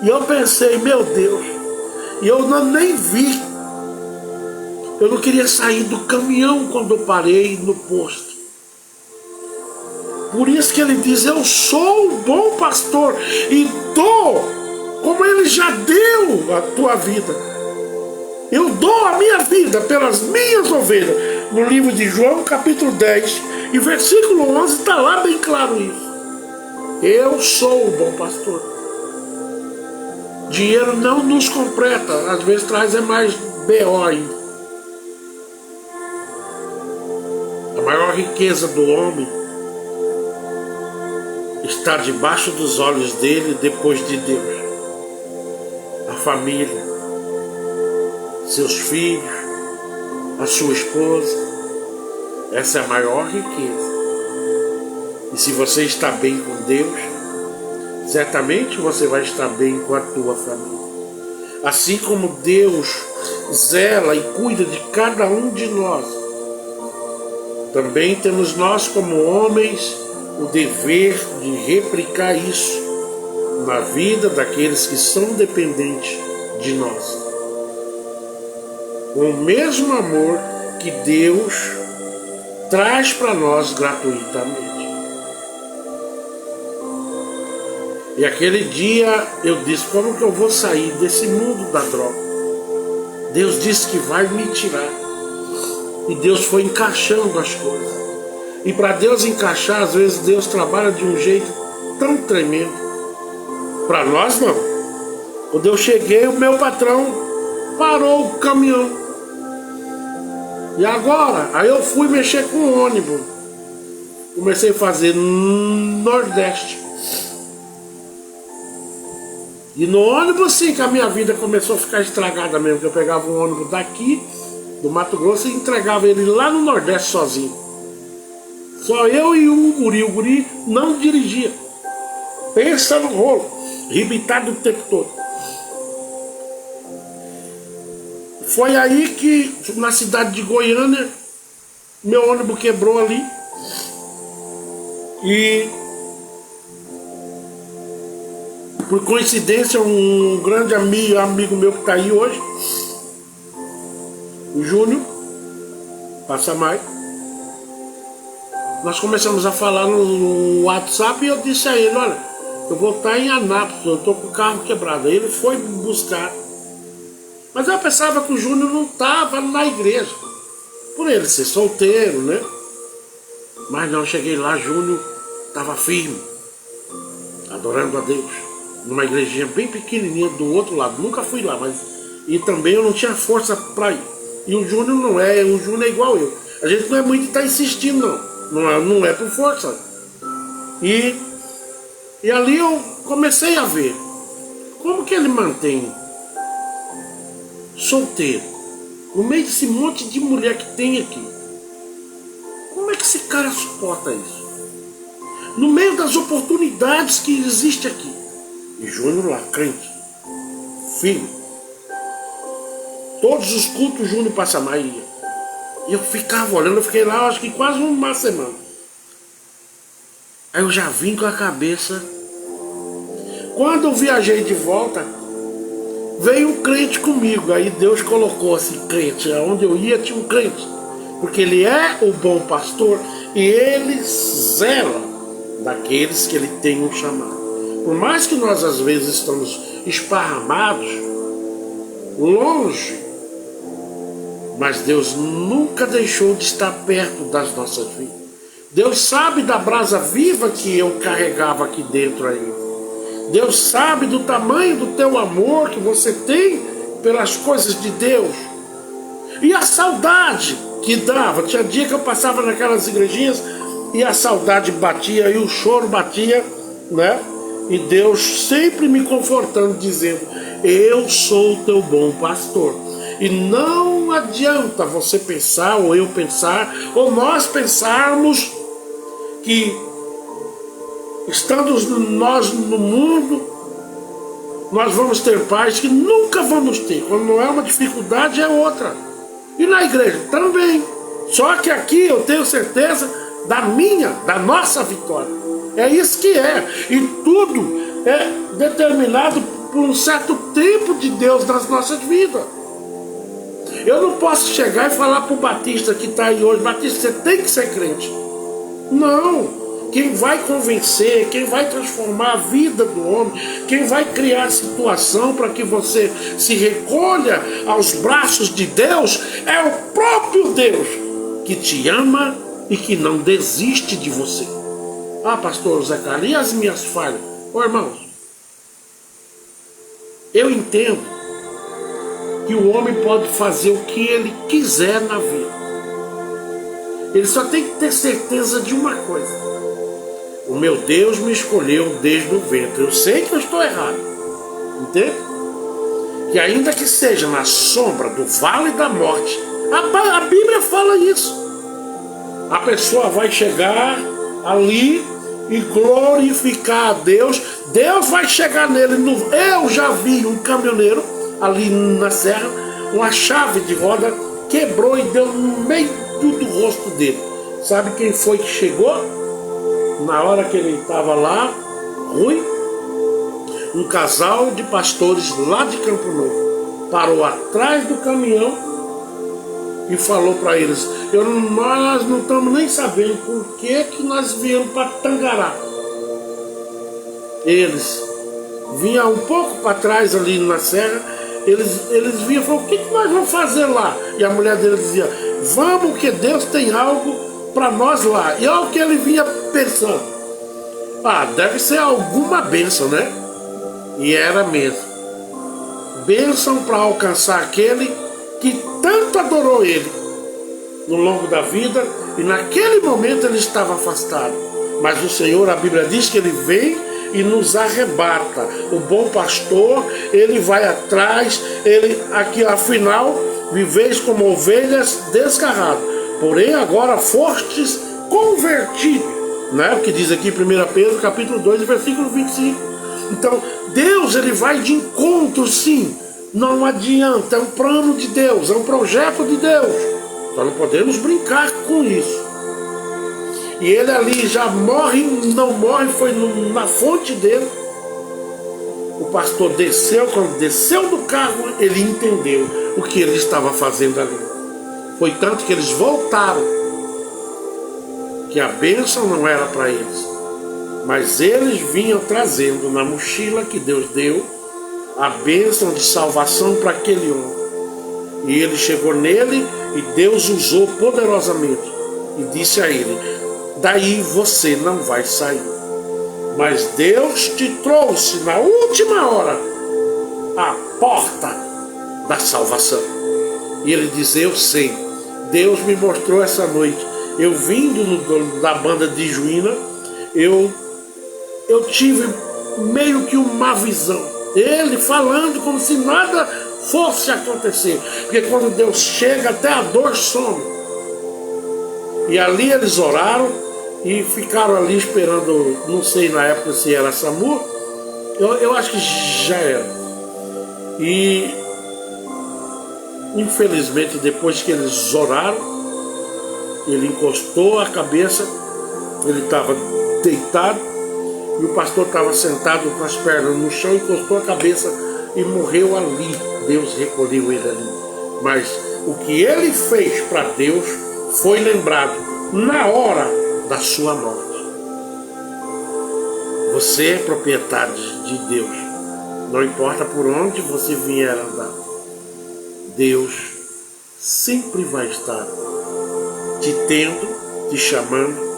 E eu pensei: meu Deus. E eu nem vi. Eu não queria sair do caminhão quando eu parei no posto. Por isso que ele diz: eu sou o bom pastor e dou, como ele já deu a tua vida. Eu dou a minha vida pelas minhas ovelhas. No livro de João, capítulo 10, e versículo 11, está lá bem claro isso. Eu sou o bom pastor. Dinheiro não nos completa, às vezes traz mais B.O. ainda. A maior riqueza do homem está debaixo dos olhos dele depois de Deus. A família, seus filhos, a sua esposa. Essa é a maior riqueza. E se você está bem com Deus, certamente você vai estar bem com a tua família. Assim como Deus zela e cuida de cada um de nós, também temos nós como homens o dever de replicar isso na vida daqueles que são dependentes de nós. O mesmo amor que Deus traz para nós gratuitamente. E aquele dia eu disse, como que eu vou sair desse mundo da droga? Deus disse que vai me tirar. E Deus foi encaixando as coisas. E para Deus encaixar, às vezes Deus trabalha de um jeito tão tremendo. Para nós não. Quando eu cheguei, o meu patrão parou o caminhão. E agora? Aí eu fui mexer com o ônibus. Comecei a fazer Nordeste. E no ônibus sim que a minha vida começou a ficar estragada mesmo. Que eu pegava um ônibus daqui, do Mato Grosso, e entregava ele lá no Nordeste sozinho. Só eu e o guri não dirigia. Pensa no rolo, rebitado o tempo todo. Foi aí que, na cidade de Goiânia, meu ônibus quebrou ali. E, por coincidência, um grande amigo meu que está aí hoje, o Júnior Passamai, nós começamos a falar no WhatsApp e eu disse a ele, olha, eu vou estar em Anápolis, eu estou com o carro quebrado. Aí ele foi buscar. Mas eu pensava que o Júnior não estava na igreja, por ele ser solteiro, né? Mas não, cheguei lá, Júnior estava firme, adorando a Deus, numa igrejinha bem pequenininha do outro lado. Nunca fui lá, mas e também eu não tinha força para ir. E o Júnior não é, o Júnior é igual eu. A gente não é muito de estar insistindo, não é por força. E ali eu comecei a ver como que ele mantém solteiro, no meio desse monte de mulher que tem aqui. Como é que esse cara suporta isso? No meio das oportunidades que existem aqui. E Júnior lá, crente, filho. Todos os cultos Júnior Passamai ia. E eu ficava olhando, eu fiquei lá acho que quase uma semana. Aí eu já vim com a cabeça. Quando eu viajei de volta, veio um crente comigo. Aí Deus colocou assim, crente. Aonde eu ia tinha um crente. Porque ele é o bom pastor e ele zela daqueles que ele tem um chamado. Por mais que nós às vezes estamos esparramados, longe, mas Deus nunca deixou de estar perto das nossas vidas. Deus sabe da brasa viva que eu carregava aqui dentro aí. Deus sabe do tamanho do teu amor que você tem pelas coisas de Deus. E a saudade que dava. Tinha dia que eu passava naquelas igrejinhas e a saudade batia e o choro batia, né? E Deus sempre me confortando, dizendo, eu sou o teu bom pastor. E não adianta você pensar, ou eu pensar, ou nós pensarmos que estando nós no mundo, nós vamos ter paz, que nunca vamos ter. Quando não é uma dificuldade, é outra. E na igreja também. Só que aqui eu tenho certeza da nossa vitória. É isso que é. E tudo é determinado por um certo tempo de Deus nas nossas vidas. Eu não posso chegar e falar para o Batista que está aí hoje, Batista, você tem que ser crente. Não. Quem vai convencer, quem vai transformar a vida do homem, quem vai criar a situação para que você se recolha aos braços de Deus, é o próprio Deus que te ama e que não desiste de você. Ah, pastor Zé Carlos, e as minhas falhas? Ô irmãos, eu entendo que o homem pode fazer o que ele quiser na vida. Ele só tem que ter certeza de uma coisa. O meu Deus me escolheu desde o ventre. Eu sei que eu estou errado. Entende? Que ainda que seja na sombra do vale da morte, a Bíblia fala isso. A pessoa vai chegar ali e glorificar a Deus. Deus vai chegar nele. Eu já vi um caminhoneiro ali na serra, uma chave de roda quebrou e deu no meio do rosto dele. Sabe quem foi que chegou? Na hora que ele estava lá, ruim, um casal de pastores lá de Campo Novo parou atrás do caminhão e falou para eles: nós não estamos nem sabendo por que nós viemos para Tangará. Eles vinham um pouco para trás ali na serra, eles vinham e falaram: o que nós vamos fazer lá? E a mulher dele dizia: vamos, que Deus tem algo para nós lá. E olha o que ele vinha pensando: deve ser alguma bênção, né? E era mesmo. Bênção para alcançar aquele que tanto adorou ele no longo da vida, e naquele momento ele estava afastado. Mas o Senhor, a Bíblia diz que ele vem e nos arrebata. O bom pastor, ele vai atrás, aqui afinal, viveis como ovelhas desgarradas, porém agora fostes convertidos, né? O que diz aqui 1 Pedro capítulo 2, versículo 25. Então, Deus, ele vai de encontro, sim. Não adianta, é um plano de Deus, é um projeto de Deus. Nós não podemos brincar com isso. E ele ali já morre, não morre, foi na fonte dele. O pastor desceu, quando desceu do carro, ele entendeu o que ele estava fazendo ali. Foi tanto que eles voltaram, que a bênção não era para eles, mas eles vinham trazendo na mochila que Deus deu a bênção de salvação para aquele homem. E ele chegou nele e Deus usou poderosamente e disse a ele: daí você não vai sair, mas Deus te trouxe na última hora a porta da salvação. E ele diz: eu sei, Deus me mostrou essa noite, eu vindo da banda de Juína, eu tive meio que uma visão, ele falando como se nada fosse acontecer, porque quando Deus chega até a dor some. E ali eles oraram e ficaram ali esperando, não sei na época se era SAMU, eu acho que já era. E infelizmente depois que eles oraram, ele encostou a cabeça, ele estava deitado e o pastor estava sentado com as pernas no chão, encostou a cabeça e morreu ali. Deus recolheu ele ali. Mas o que ele fez para Deus foi lembrado na hora da sua morte. Você é propriedade de Deus. Não importa por onde você vier andar, Deus sempre vai estar te tendo, te chamando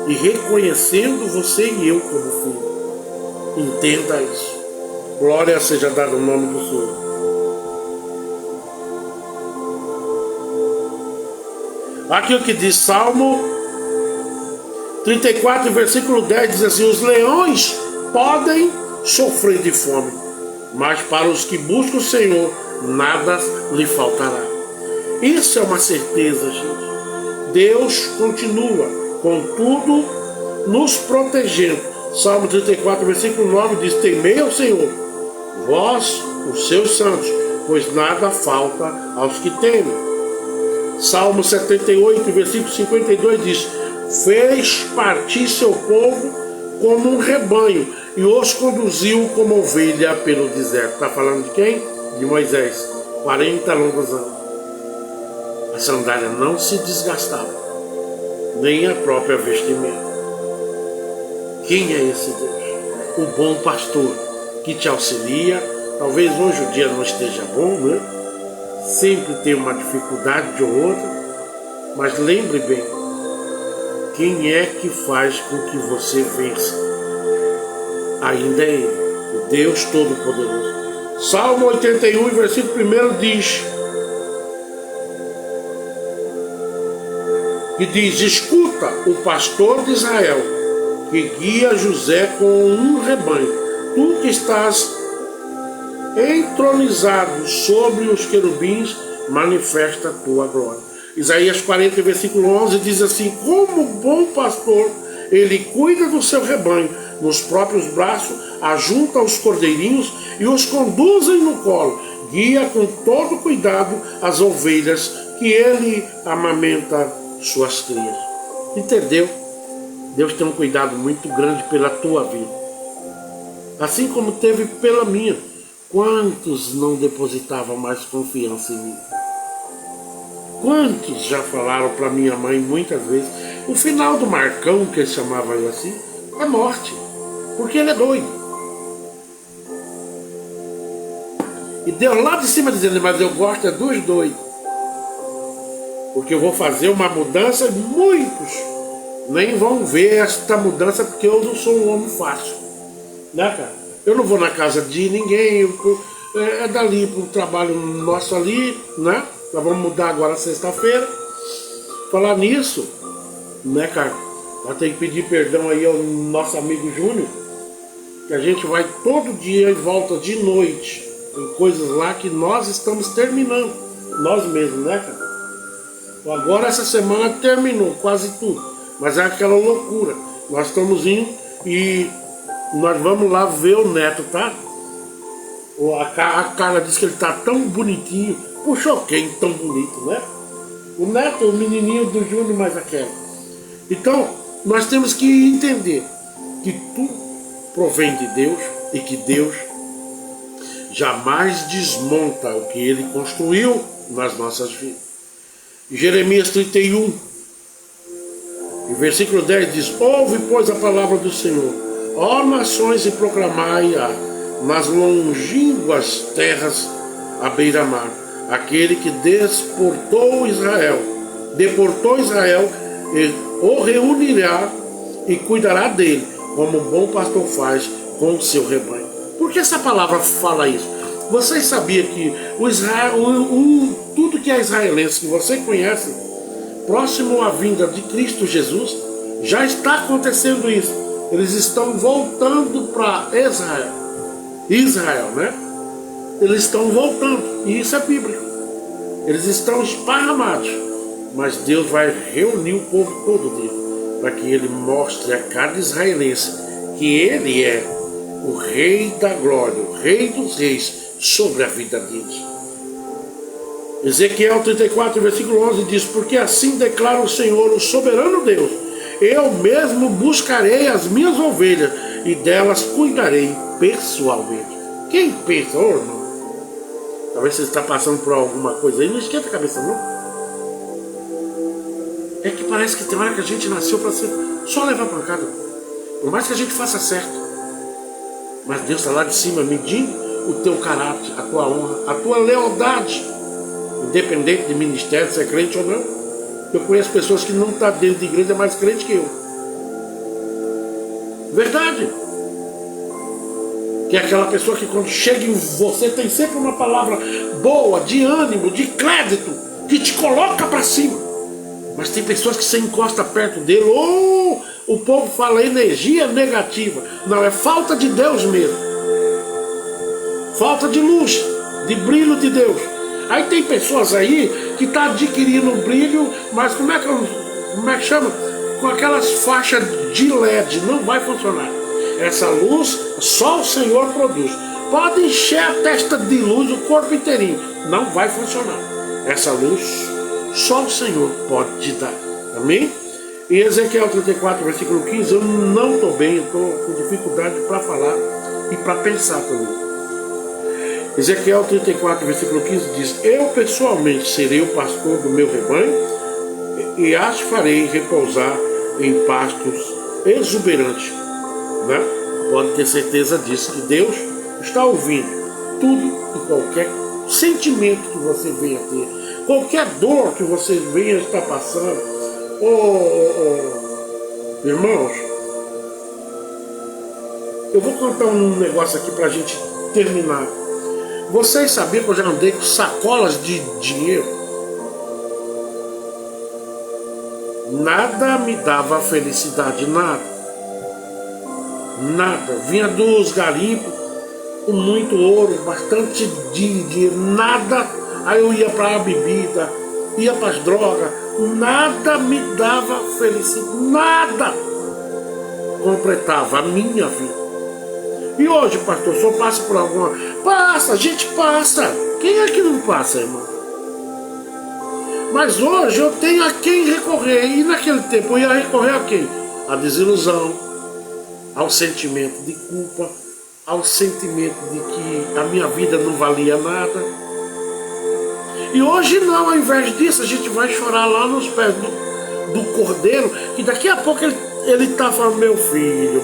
e reconhecendo você e eu como filho. Entenda isso. Glória seja dada ao nome do Senhor. Aqui o que diz Salmo 34, versículo 10, diz assim: os leões podem sofrer de fome, mas para os que buscam o Senhor, nada lhe faltará. Isso é uma certeza, gente. Deus continua, contudo, nos protegendo. Salmo 34, versículo 9 diz: temei ao Senhor, vós, os seus santos, pois nada falta aos que temem. Salmo 78, versículo 52 diz: fez partir seu povo como um rebanho e os conduziu como ovelha pelo deserto. Está falando de quem? De Moisés. 40 longos anos. A sandália não se desgastava, nem a própria vestimenta. Quem é esse Deus? O bom pastor que te auxilia. Talvez hoje o dia não esteja bom, né? Sempre tem uma dificuldade de outra, mas lembre bem, quem é que faz com que você vença? Ainda é Ele, o Deus Todo-Poderoso. Salmo 81, versículo 1 diz, que diz: escuta o pastor de Israel, que guia José com um rebanho, tu que estás entronizado sobre os querubins, manifesta a tua glória. Isaías 40, versículo 11 diz assim: como bom pastor, ele cuida do seu rebanho, nos próprios braços ajunta os cordeirinhos e os conduzem no colo, guia com todo cuidado as ovelhas que ele amamenta suas crias. Entendeu? Deus tem um cuidado muito grande pela tua vida. assim como teve pela minha. Quantos não depositavam mais confiança em mim? Quantos já falaram para minha mãe muitas vezes, o final do Marcão, que eles chamavam ele assim, é morte, porque ele é doido. E Deus lá de cima dizendo, mas eu gosto é dos doidos, porque eu vou fazer uma mudança e muitos nem vão ver esta mudança, porque eu não sou um homem fácil, né, cara? Eu não vou na casa de ninguém, é dali para o trabalho nosso ali, né? Nós vamos mudar agora sexta-feira. Falar nisso, né, cara? Nós temos que pedir perdão aí ao nosso amigo Júnior, que a gente vai todo dia e volta de noite. Tem coisas lá que nós estamos terminando, nós mesmos, né, cara? Agora essa semana terminou quase tudo, mas é aquela loucura. Nós estamos indo e nós vamos lá ver o neto, tá? A Carla disse que ele tá tão bonitinho. Puxou quem tão bonito, né? O neto, o menininho do Júnior, mais aquela. Então, nós temos que entender que tudo provém de Deus e que Deus jamais desmonta o que Ele construiu nas nossas vidas. Jeremias 31, e versículo 10 diz, ouve, pois, a palavra do Senhor, ó nações, e proclamai-a nas longínquas terras à beira-mar, aquele que deportou Israel, e o reunirá e cuidará dele, como um bom pastor faz com o seu rebanho. Por que essa palavra fala isso? Vocês sabiam que o Israel, tudo que é israelense, que você conhece, próximo à vinda de Cristo Jesus, já está acontecendo isso. Eles estão voltando para Israel, né? Eles estão voltando, e isso é bíblico. Eles estão esparramados, mas Deus vai reunir o povo todo dele, para que ele mostre a cada israelense que ele é o Rei da Glória, o Rei dos Reis, sobre a vida deles. Ezequiel 34, versículo 11 diz, porque assim declara o Senhor, o soberano Deus, eu mesmo buscarei as minhas ovelhas e delas cuidarei pessoalmente. Quem pensa, ô irmão? Talvez você está passando por alguma coisa aí, não esquenta a cabeça não. É que parece que tem hora que a gente nasceu para ser só levar para casa. Por mais que a gente faça certo, mas Deus está lá de cima medindo o teu caráter, a tua honra, a tua lealdade, independente de ministério, se é crente ou não. Eu conheço pessoas que não estão dentro de igreja, é mais crente que eu. Verdade. Que é aquela pessoa que quando chega em você tem sempre uma palavra boa, de ânimo, de crédito, que te coloca para cima. Mas tem pessoas que você encosta perto dele, ou o povo fala energia negativa. Não, é falta de Deus mesmo. Falta de luz, de brilho de Deus. Aí tem pessoas aí que estão adquirindo brilho, mas como é que chama? Com aquelas faixas de LED, não vai funcionar. Essa luz só o Senhor produz. Pode encher a testa de luz, o corpo inteirinho, não vai funcionar. Essa luz só o Senhor pode te dar. Amém? Em Ezequiel 34, versículo 15, eu não estou bem, eu estou com dificuldade para falar e para pensar também. Ezequiel 34, versículo 15 diz, eu pessoalmente serei o pastor do meu rebanho e as farei repousar em pastos exuberantes. Né? Pode ter certeza disso, que Deus está ouvindo tudo e qualquer sentimento que você venha ter, qualquer dor que você venha estar passando. Irmãos, eu vou contar um negócio aqui para a gente terminar. Vocês sabiam que eu já andei com sacolas de dinheiro? Nada me dava felicidade, nada. Nada. Vinha dos garimpos com muito ouro, bastante dinheiro, nada. Aí eu ia para a bebida, ia para as drogas, nada me dava felicidade, nada completava a minha vida. E hoje, pastor, só passa por alguma... Passa, a gente passa. Quem é que não passa, irmão? Mas hoje eu tenho a quem recorrer. E naquele tempo eu ia recorrer a quem? A desilusão, ao sentimento de culpa, ao sentimento de que a minha vida não valia nada. E hoje não, ao invés disso, a gente vai chorar lá nos pés do Cordeiro, que daqui a pouco ele está falando, meu filho,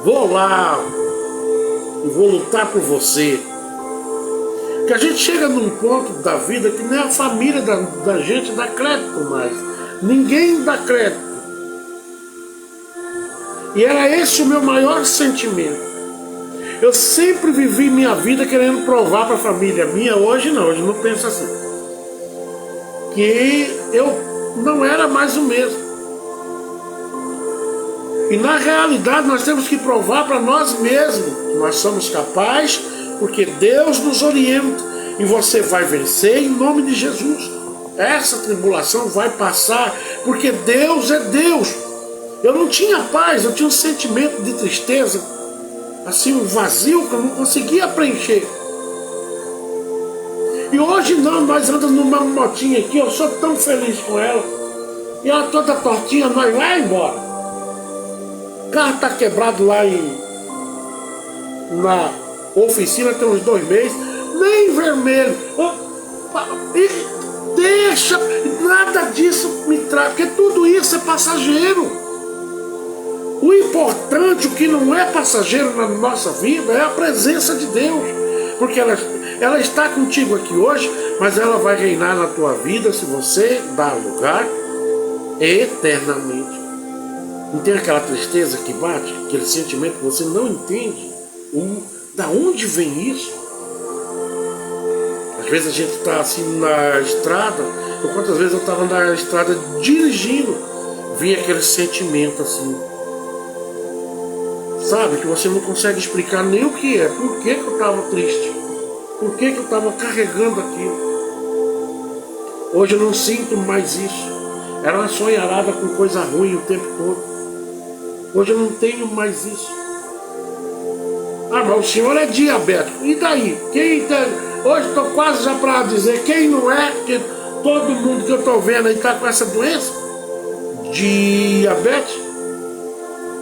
vou lá e vou lutar por você. Que a gente chega num ponto da vida que nem a família da gente dá crédito mais. Ninguém dá crédito. E era esse o meu maior sentimento. Eu sempre vivi minha vida querendo provar para a família minha. Hoje não penso assim. Que eu não era mais o mesmo. E na realidade nós temos que provar para nós mesmos que nós somos capazes, porque Deus nos orienta e você vai vencer em nome de Jesus. Essa tribulação vai passar, porque Deus é Deus. Eu não tinha paz, eu tinha um sentimento de tristeza, assim, um vazio que eu não conseguia preencher. E hoje não, nós andamos numa motinha aqui, eu sou tão feliz com ela, e ela toda tortinha, nós vai embora. O carro está quebrado lá na oficina, tem uns 2 meses, nem vermelho. E deixa, nada disso me traz, porque tudo isso é passageiro. O importante, o que não é passageiro na nossa vida, é a presença de Deus. Porque ela está contigo aqui hoje, mas ela vai reinar na tua vida se você dar lugar eternamente. Não tem aquela tristeza que bate, aquele sentimento que você não entende da onde vem isso? Às vezes a gente está assim na estrada, quantas vezes eu estava na estrada dirigindo, vinha aquele sentimento assim, sabe, que você não consegue explicar nem o que é, por que eu estava triste, por que eu estava carregando aquilo. Hoje eu não sinto mais isso. Era uma sonharada com coisa ruim o tempo todo. Hoje eu não tenho mais isso. Ah, mas o senhor é diabético. E daí? Quem tem? Hoje estou quase já para dizer quem não é, porque todo mundo que eu estou vendo aí está com essa doença. Diabetes.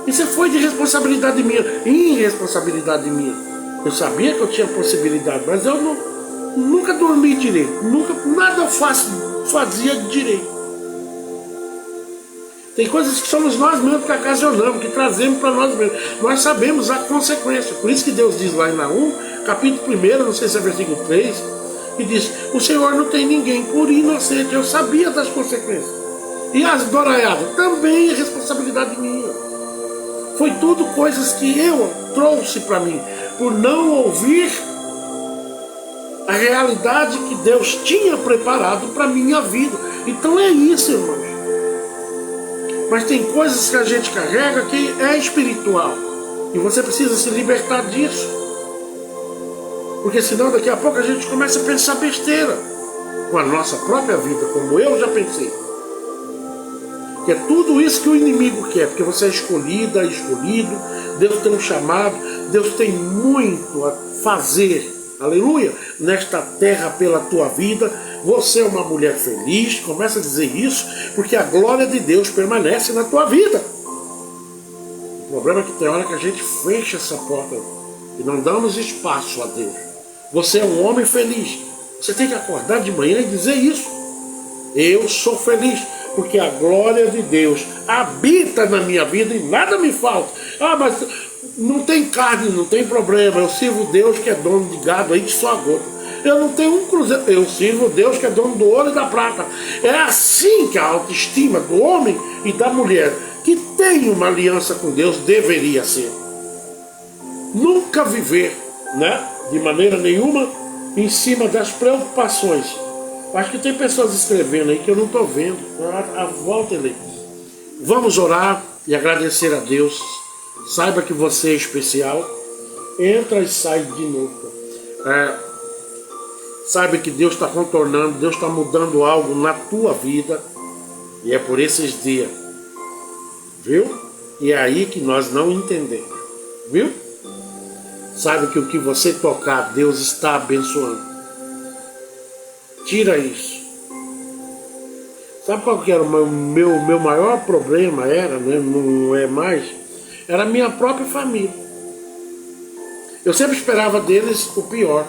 Isso foi de responsabilidade minha, irresponsabilidade minha. Eu sabia que eu tinha possibilidade, mas eu nunca dormi direito, nada eu fazia direito. Tem coisas que somos nós mesmos que ocasionamos, que trazemos para nós mesmos. Nós sabemos a consequência. Por isso que Deus diz lá em Naum, capítulo 1, não sei se é versículo 3, que diz, o Senhor não tem ninguém por inocente. Eu sabia das consequências. E as doraiadas, também é responsabilidade minha. Foi tudo coisas que eu trouxe para mim, por não ouvir a realidade que Deus tinha preparado para a minha vida. Então é isso, irmãos. Mas tem coisas que a gente carrega que é espiritual. E você precisa se libertar disso. Porque senão daqui a pouco a gente começa a pensar besteira com a nossa própria vida, como eu já pensei. Que é tudo isso que o inimigo quer, porque você é escolhida, escolhido, Deus tem um chamado, Deus tem muito a fazer, aleluia, nesta terra pela tua vida. Você é uma mulher feliz, começa a dizer isso, porque a glória de Deus permanece na tua vida. O problema é que tem hora que a gente fecha essa porta e não damos espaço a Deus. Você é um homem feliz, você tem que acordar de manhã e dizer isso. Eu sou feliz, porque a glória de Deus habita na minha vida e nada me falta. Ah, mas não tem carne, não tem problema, eu sirvo Deus que é dono de gado aí que só gota. Eu não tenho um cruzeiro, eu sirvo Deus que é dono do ouro e da prata. É assim que a autoestima do homem e da mulher que tem uma aliança com Deus deveria ser. Nunca viver, de maneira nenhuma em cima das preocupações. Acho que tem pessoas escrevendo aí que eu não estou vendo. A volta ele. Vamos orar e agradecer a Deus. Saiba que você é especial. Entra e sai de novo. Saiba que Deus está contornando, Deus está mudando algo na tua vida. E é por esses dias. Viu? E é aí que nós não entendemos. Viu? Saiba que o que você tocar, Deus está abençoando. Tira isso. Sabe qual que era o meu maior problema? Não é mais? Era a minha própria família. Eu sempre esperava deles o pior.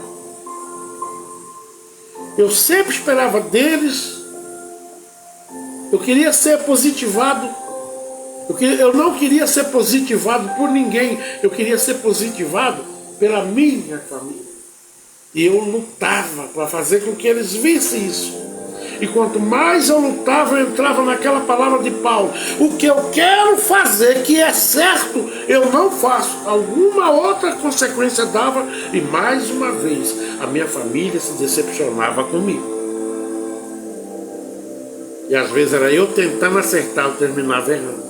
Eu sempre esperava deles. Eu queria ser positivado. Eu não queria ser positivado por ninguém. Eu queria ser positivado pela minha família. E eu lutava para fazer com que eles vissem isso. E quanto mais eu lutava, eu entrava naquela palavra de Paulo. O que eu quero fazer, que é certo, eu não faço. Alguma outra consequência dava. E mais uma vez, a minha família se decepcionava comigo. E às vezes era eu tentando acertar, eu terminava errando.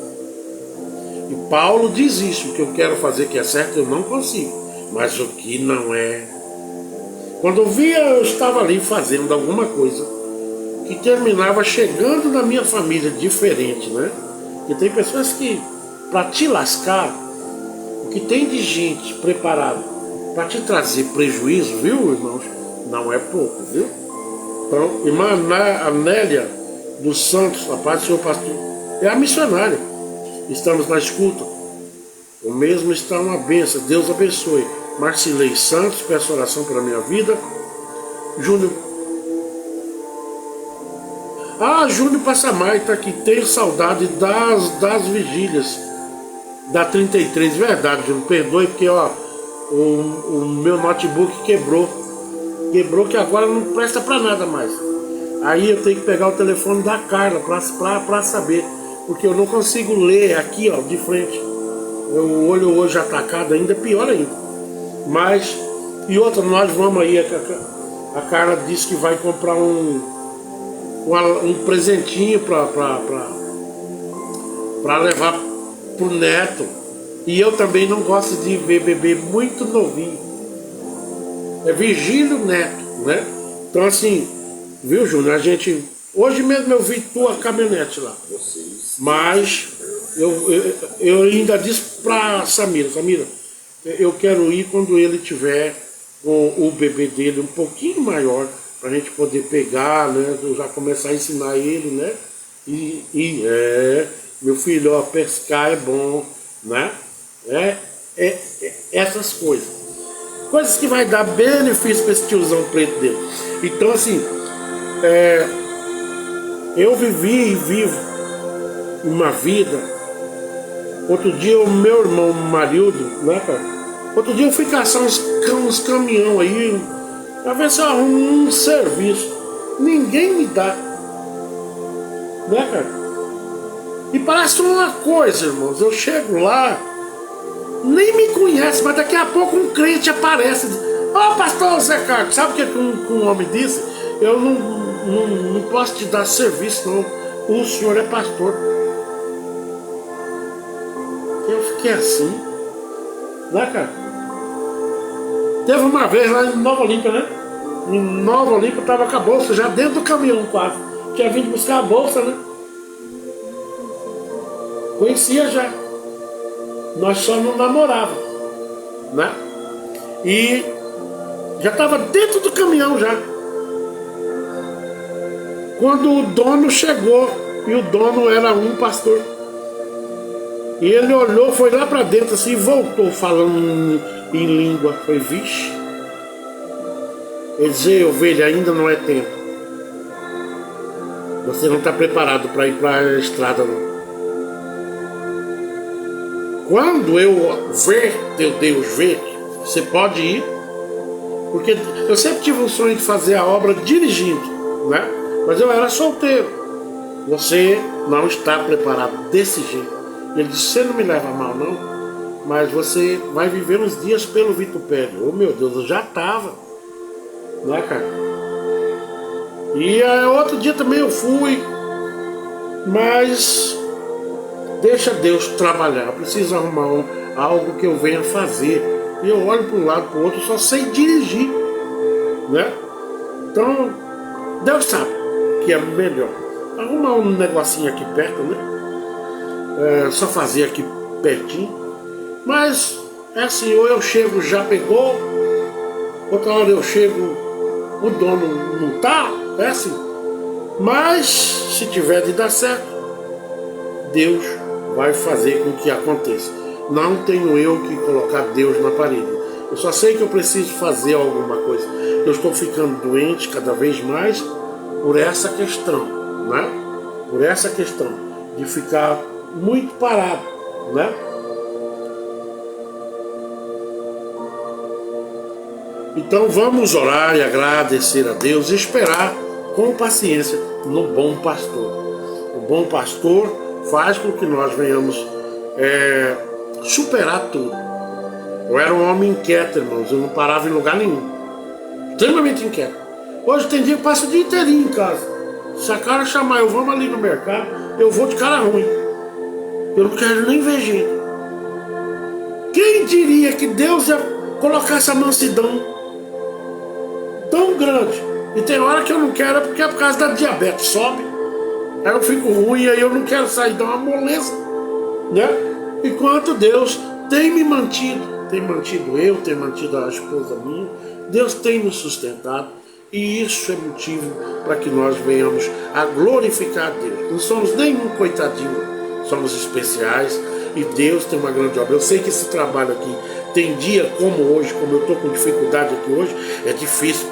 E Paulo diz isso. O que eu quero fazer que é certo, eu não consigo. Mas o que não é. Quando eu via, eu estava ali fazendo alguma coisa que terminava chegando na minha família diferente, né? E tem pessoas que, para te lascar, o que tem de gente preparada para te trazer prejuízo, viu, irmãos? Não é pouco, viu? Então, irmã Anélia dos Santos, a paz do Senhor pastor, é a missionária. Estamos na escuta. O mesmo está uma bênção. Deus abençoe. Marcilei Santos, peço oração pela minha vida. Júnior Júnior Passamai está aqui. Tenho saudade das vigílias da 33. Verdade, Júnior. Perdoe porque o meu notebook quebrou. Quebrou que agora não presta para nada mais. Aí eu tenho que pegar o telefone da Carla para saber. Porque eu não consigo ler aqui, de frente. O olho hoje atacado ainda, pior ainda. Mas, e outra, nós vamos aí. A Carla disse que vai comprar um presentinho para levar pro neto. E eu também não gosto de ver bebê muito novinho. É Virgílio Neto, né? Então assim, viu, Júnior? A gente, hoje mesmo eu vi tua caminhonete lá. Mas eu ainda disse pra Samira, eu quero ir quando ele tiver com o bebê dele um pouquinho maior, para a gente poder pegar, né? Já começar a ensinar ele, né? Meu filho, pescar é bom, né? Essas coisas. Coisas que vai dar benefício para esse tiozão preto dele. Então, assim, eu vivi e vivo uma vida. Outro dia, o meu irmão Marildo, né, cara? Outro dia eu fui caçar uns caminhão aí, pra ver se eu arrumo um serviço. Ninguém me dá. Né, cara? E parece uma coisa, irmãos. Eu chego lá, nem me conhece, mas daqui a pouco um crente aparece. Pastor Zé Carlos, sabe o que um homem disse? Eu não posso te dar serviço, não. O senhor é pastor. Eu fiquei assim. Né, cara? Teve uma vez lá em Nova Olímpia, né? Em Nova Olímpia eu tava com a bolsa já dentro do caminhão quase. Tinha vindo buscar a bolsa, né? Conhecia já. Nós só não namorávamos, né? E já tava dentro do caminhão já. Quando o dono chegou, e o dono era um pastor. E ele olhou, foi lá pra dentro assim e voltou falando em língua. Foi, vixe. Ele disse, ovelha, ainda não é tempo. Você não está preparado para ir para a estrada, não. Quando eu ver teu Deus ver, você pode ir. Porque eu sempre tive um sonho de fazer a obra dirigindo, né? Mas eu era solteiro. Você não está preparado desse jeito. Ele disse, você não me leva mal, não, mas você vai viver uns dias pelo vitupério. Oh, meu Deus, eu já estava. Né, cara? E outro dia também eu fui, mas deixa Deus trabalhar. Eu preciso arrumar algo que eu venha fazer. E eu olho para um lado, para o outro, só sei dirigir, né? Então, Deus sabe que é melhor. Arrumar um negocinho aqui perto, né? Só fazer aqui pertinho. Mas é assim, ou eu chego, já pegou, outra hora eu chego, o dono não tá, é assim. Mas se tiver de dar certo, Deus vai fazer com que aconteça. Não tenho eu que colocar Deus na parede. Eu só sei que eu preciso fazer alguma coisa. Eu estou ficando doente cada vez mais por essa questão, né? Por essa questão de ficar muito parado, né? Então vamos orar e agradecer a Deus e esperar com paciência no bom pastor. O bom pastor faz com que nós venhamos superar tudo. Eu era um homem inquieto, irmãos, eu não parava em lugar nenhum. Extremamente inquieto. Hoje tem dia que passa o dia inteirinho em casa. Se a cara chamar, eu vamos ali no mercado, eu vou de cara ruim. Eu não quero nem ver gente. Quem diria que Deus ia colocar essa mansidão tão grande? E tem hora que eu não quero, porque é por causa da diabetes, sobe. Aí eu fico ruim, aí eu não quero sair, dá uma moleza, né? Enquanto Deus tem me mantido, tem mantido eu, tem mantido a esposa minha, Deus tem nos sustentado, e isso é motivo para que nós venhamos a glorificar a Deus. Não somos nenhum coitadinho, somos especiais, e Deus tem uma grande obra. Eu sei que esse trabalho aqui tem dia como hoje, como eu estou com dificuldade aqui hoje, é difícil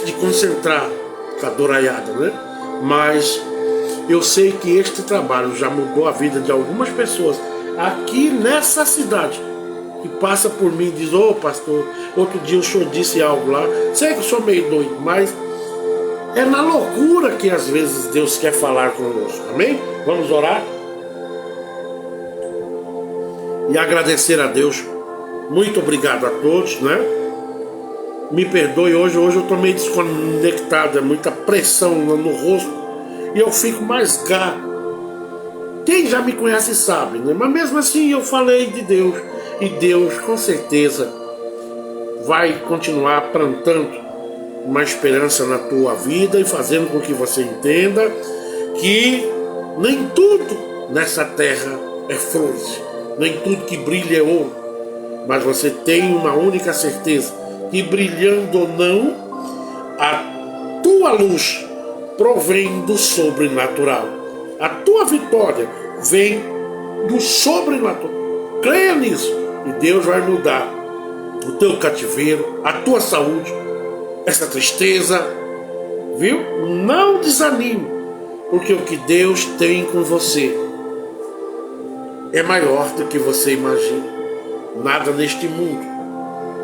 de concentrar com a doraiada, né? Mas eu sei que este trabalho já mudou a vida de algumas pessoas aqui nessa cidade, que passa por mim e diz: ô pastor, outro dia o senhor disse algo lá, sei que eu sou meio doido, mas é na loucura que às vezes Deus quer falar conosco, amém? Vamos orar e agradecer a Deus. Muito obrigado a todos, né? Me perdoe, hoje eu estou meio desconectado, é muita pressão no rosto e eu fico mais gago. Quem já me conhece sabe, né? Mas mesmo assim eu falei de Deus, e Deus com certeza vai continuar plantando uma esperança na tua vida e fazendo com que você entenda que nem tudo nessa terra é flores, nem tudo que brilha é ouro, mas você tem uma única certeza, que brilhando ou não, a tua luz provém do sobrenatural. A tua vitória vem do sobrenatural. Creia nisso e Deus vai mudar o teu cativeiro, a tua saúde, essa tristeza, viu? Não desanime, porque o que Deus tem com você é maior do que você imagina. Nada neste mundo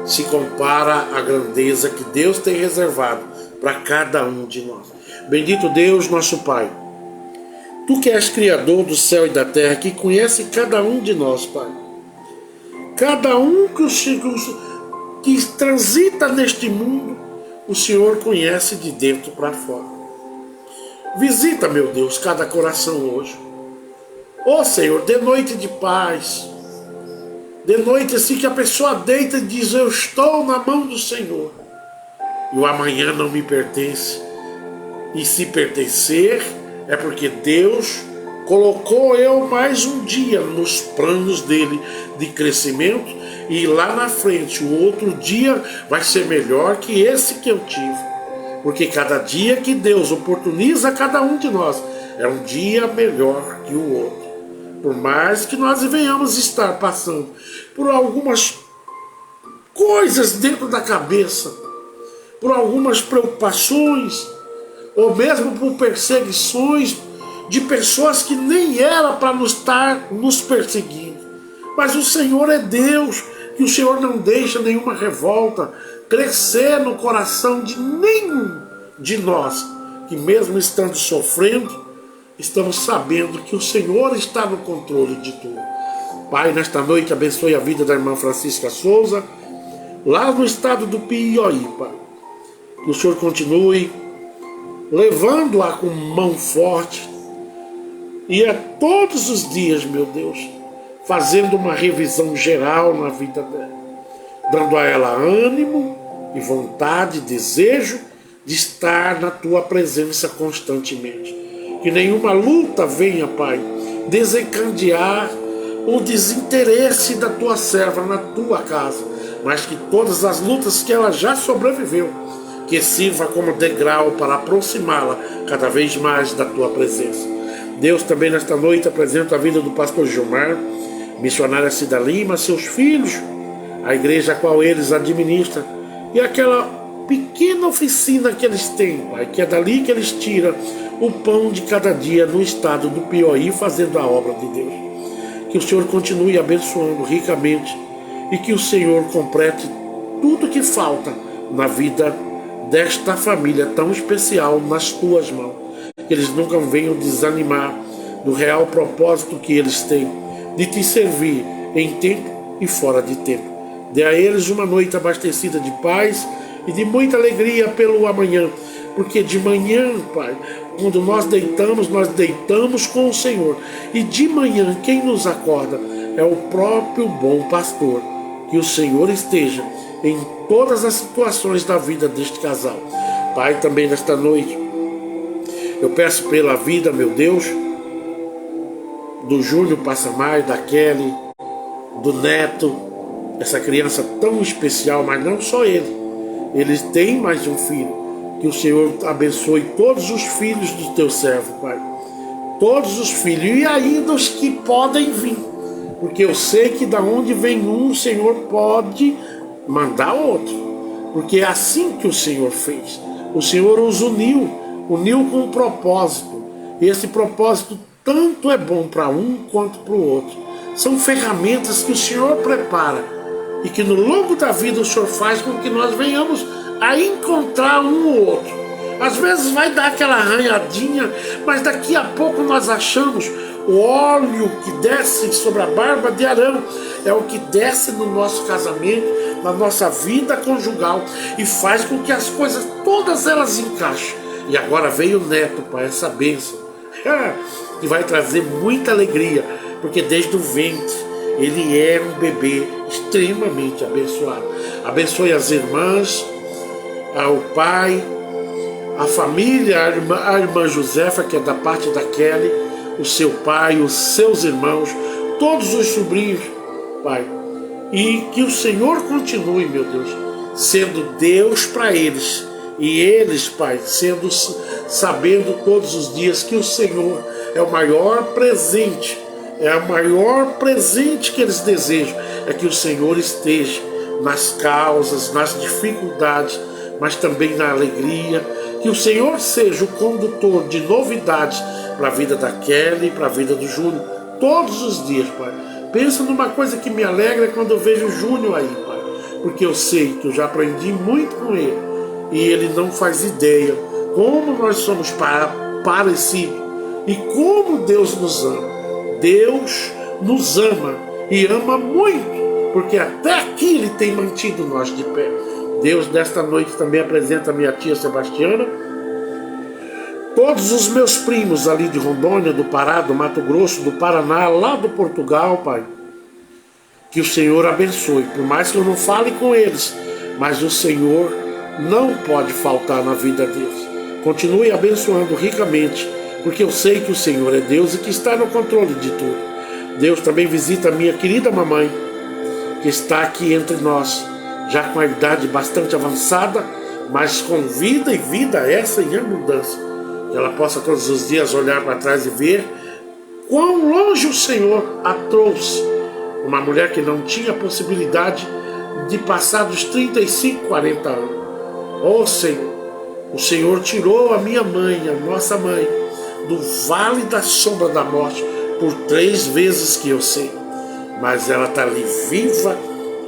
se compara à grandeza que Deus tem reservado para cada um de nós. Bendito Deus, nosso Pai, Tu que és Criador do céu e da terra, que conhece cada um de nós, Pai. Cada um que transita neste mundo, o Senhor conhece de dentro para fora. Visita, meu Deus, cada coração hoje. Ó Senhor, de noite de paz, de noite assim que a pessoa deita e diz: eu estou na mão do Senhor, e o amanhã não me pertence. E se pertencer, é porque Deus colocou eu mais um dia nos planos dele de crescimento, e lá na frente o outro dia vai ser melhor que esse que eu tive, porque cada dia que Deus oportuniza a cada um de nós é um dia melhor que o outro. Por mais que nós venhamos estar passando por algumas coisas dentro da cabeça, por algumas preocupações, ou mesmo por perseguições de pessoas que nem era para estar nos perseguindo. Mas o Senhor é Deus, que o Senhor não deixa nenhuma revolta crescer no coração de nenhum de nós, que mesmo estando sofrendo, estamos sabendo que o Senhor está no controle de tudo. Pai, nesta noite abençoe a vida da irmã Francisca Souza, lá no estado do Piauí, Pai. Que o Senhor continue levando-a com mão forte, e a todos os dias, meu Deus, fazendo uma revisão geral na vida dela, dando a ela ânimo e vontade, desejo de estar na tua presença constantemente. Que nenhuma luta venha, Pai, desencadear o desinteresse da tua serva na tua casa, mas que todas as lutas que ela já sobreviveu, que sirva como degrau para aproximá-la cada vez mais da tua presença. Deus, também nesta noite apresenta a vida do pastor Gilmar, missionária Cida Lima, seus filhos, a igreja a qual eles administram, e aquela pequena oficina que eles têm, Pai, que é dali que eles tiram o pão de cada dia no estado do Piauí, fazendo a obra de Deus. Que o Senhor continue abençoando ricamente e que o Senhor complete tudo que falta na vida desta família tão especial nas tuas mãos. Que eles nunca venham desanimar do real propósito que eles têm de te servir em tempo e fora de tempo. Dê a eles uma noite abastecida de paz e de muita alegria pelo amanhã, porque de manhã, Pai, quando nós deitamos com o Senhor, e de manhã quem nos acorda é o próprio bom pastor. Que o Senhor esteja em todas as situações da vida deste casal. Pai, também nesta noite eu peço pela vida, meu Deus, do Júnior Passamai, da Kelly, do Neto, essa criança tão especial, mas não só ele. Eles têm mais um filho. Que o Senhor abençoe todos os filhos do teu servo, Pai. Todos os filhos, e ainda os que podem vir. Porque eu sei que da onde vem um, o Senhor pode mandar outro. Porque é assim que o Senhor fez. O Senhor os uniu com um propósito. E esse propósito tanto é bom para um quanto para o outro. São ferramentas que o Senhor prepara e que no longo da vida o Senhor faz com que nós venhamos a encontrar um ou outro. Às vezes vai dar aquela arranhadinha, mas daqui a pouco nós achamos o óleo que desce sobre a barba de Arão. É o que desce no nosso casamento, na nossa vida conjugal, e faz com que as coisas todas elas encaixem. E agora veio o Neto, Pai, essa bênção, que vai trazer muita alegria, porque desde o ventre ele é um bebê extremamente abençoado. Abençoe as irmãs, o pai, a família, a irmã Josefa, que é da parte da Kelly, o seu pai, os seus irmãos, todos os sobrinhos, Pai. E que o Senhor continue, meu Deus, sendo Deus para eles. E eles, Pai, sabendo todos os dias que o Senhor é o maior presente. É o maior presente que eles desejam. É que o Senhor esteja nas causas, nas dificuldades, mas também na alegria. Que o Senhor seja o condutor de novidades para a vida da Kelly, para a vida do Júnior, todos os dias, Pai. Pensa numa coisa que me alegra quando eu vejo o Júnior aí, Pai. Porque eu sei que eu já aprendi muito com ele. E ele não faz ideia como nós somos parecidos e como Deus nos ama. Deus nos ama e ama muito, porque até aqui Ele tem mantido nós de pé. Deus, nesta noite também apresenta a minha tia Sebastiana, todos os meus primos ali de Rondônia, do Pará, do Mato Grosso, do Paraná, lá do Portugal, Pai. Que o Senhor abençoe, por mais que eu não fale com eles, mas o Senhor não pode faltar na vida deles. Continue abençoando ricamente, porque eu sei que o Senhor é Deus e que está no controle de tudo. Deus também visita a minha querida mamãe, que está aqui entre nós, já com a idade bastante avançada, mas com vida e vida essa em abundância. Que ela possa todos os dias olhar para trás e ver quão longe o Senhor a trouxe. Uma mulher que não tinha possibilidade de passar dos 35, 40 anos. Oh Senhor, o Senhor tirou a minha mãe, a nossa mãe, do vale da sombra da morte por 3 vezes que eu sei. Mas ela está ali viva,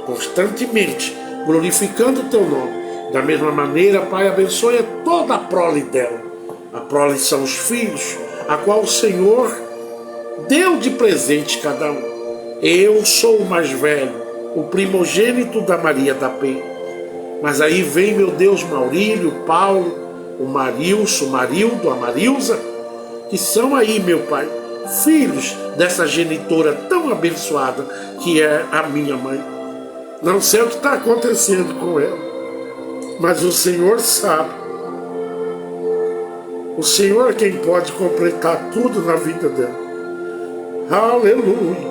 constantemente, glorificando o teu nome. Da mesma maneira, Pai, abençoe toda a prole dela. A prole são os filhos, a qual o Senhor deu de presente cada um. Eu sou o mais velho, o primogênito da Maria da Penha. Mas aí vem, meu Deus, Maurílio, Paulo, o Marilson, o Marildo, a Marilza, que são aí, meu Pai, filhos dessa genitora tão abençoada que é a minha mãe. Não sei o que está acontecendo com ela, mas o Senhor sabe. O Senhor é quem pode completar tudo na vida dela. Aleluia.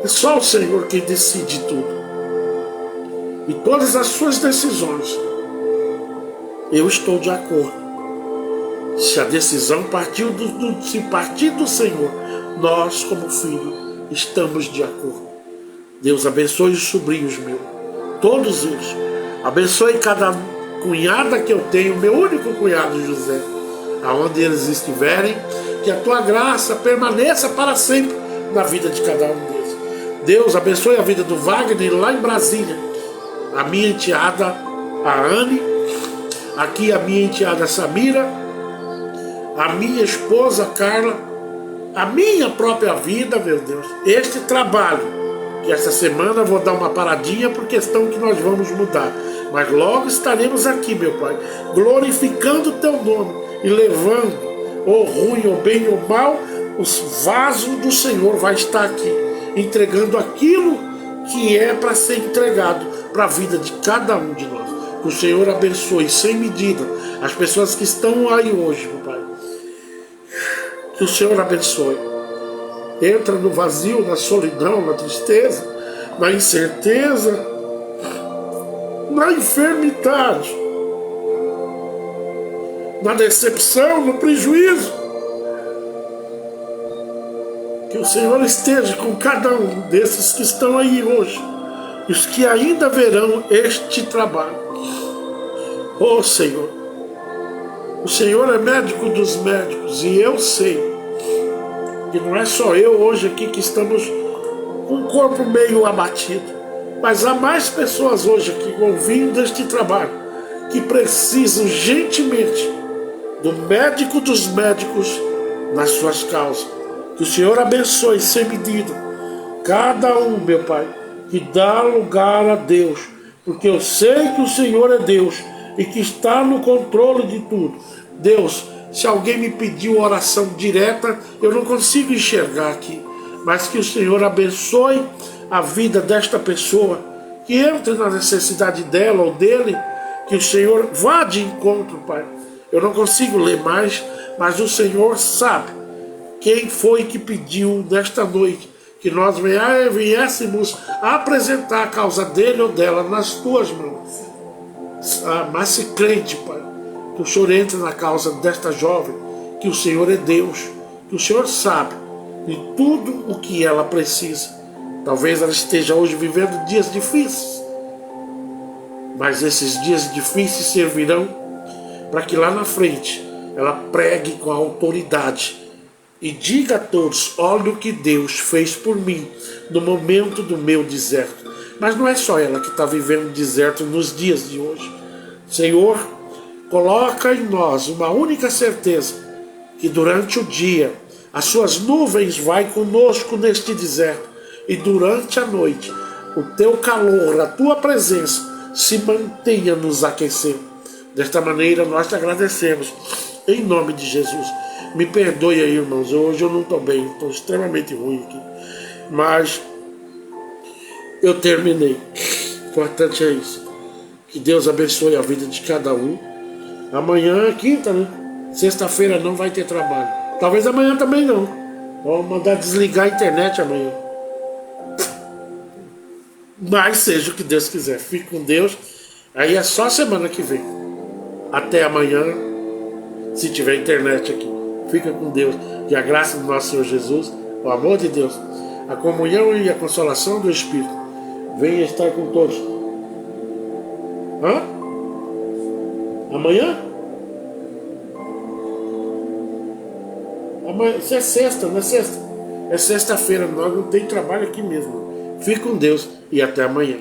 É só o Senhor quem decide tudo. E todas as suas decisões, eu estou de acordo. Se a decisão partir do Senhor, nós como filho estamos de acordo. Deus abençoe os sobrinhos meus, todos eles. Abençoe cada cunhada que eu tenho, meu único cunhado José, aonde eles estiverem, que a tua graça permaneça para sempre na vida de cada um deles. Deus abençoe a vida do Wagner lá em Brasília, a minha enteada, a Anne, aqui a minha enteada Samira, a minha esposa Carla, a minha própria vida, meu Deus, este trabalho, que essa semana eu vou dar uma paradinha por questão que nós vamos mudar, mas logo estaremos aqui, meu Pai, glorificando o teu nome e levando, ou ruim, ou bem, ou mal, os vasos do Senhor vai estar aqui, entregando aquilo que é para ser entregado para a vida de cada um de nós. Que o Senhor abençoe sem medida as pessoas que estão aí hoje, meu Pai. Que o Senhor abençoe. Entra no vazio, na solidão, na tristeza, na incerteza, na enfermidade, na decepção, no prejuízo. Que o Senhor esteja com cada um desses que estão aí hoje e os que ainda verão este trabalho. Oh Senhor, o Senhor é médico dos médicos e eu sei que não é só eu hoje aqui que estamos com o corpo meio abatido, mas há mais pessoas hoje aqui ouvindo este trabalho que precisam urgentemente do médico dos médicos nas suas causas. Que o Senhor abençoe sem medida cada um, meu Pai, que dá lugar a Deus, porque eu sei que o Senhor é Deus e que está no controle de tudo. Deus, se alguém me pediu oração direta, eu não consigo enxergar aqui, mas que o Senhor abençoe a vida desta pessoa, que entre na necessidade dela ou dele, que o Senhor vá de encontro, Pai. Eu não consigo ler mais, mas o Senhor sabe quem foi que pediu nesta noite que nós viéssemos apresentar a causa dele ou dela nas tuas mãos. Mas se crente, Pai, que o Senhor entre na causa desta jovem, que o Senhor é Deus, que o Senhor sabe de tudo o que ela precisa. Talvez ela esteja hoje vivendo dias difíceis, mas esses dias difíceis servirão para que lá na frente ela pregue com a autoridade e diga a todos: olha o que Deus fez por mim no momento do meu deserto. Mas não é só ela que está vivendo deserto nos dias de hoje. Senhor, coloca em nós uma única certeza, que durante o dia as suas nuvens vai conosco neste deserto, e durante a noite o teu calor, a tua presença se mantenha nos aquecendo. Desta maneira nós te agradecemos, em nome de Jesus. Me perdoe aí, irmãos, hoje eu não estou bem, estou extremamente ruim aqui, mas eu terminei. O importante é isso. Que Deus abençoe a vida de cada um. Amanhã é quinta, né? Sexta-feira não vai ter trabalho. Talvez amanhã também não. Vamos mandar desligar a internet amanhã. Mas seja o que Deus quiser. Fique com Deus. Aí é só semana que vem. Até amanhã, se tiver internet aqui. Fica com Deus. Que a graça do nosso Senhor Jesus, o amor de Deus, a comunhão e a consolação do Espírito venha estar com todos. Hã? Amanhã? Amanhã, isso é sexta, não é sexta? É sexta-feira, nós não tem trabalho aqui mesmo. Fique com Deus e até amanhã.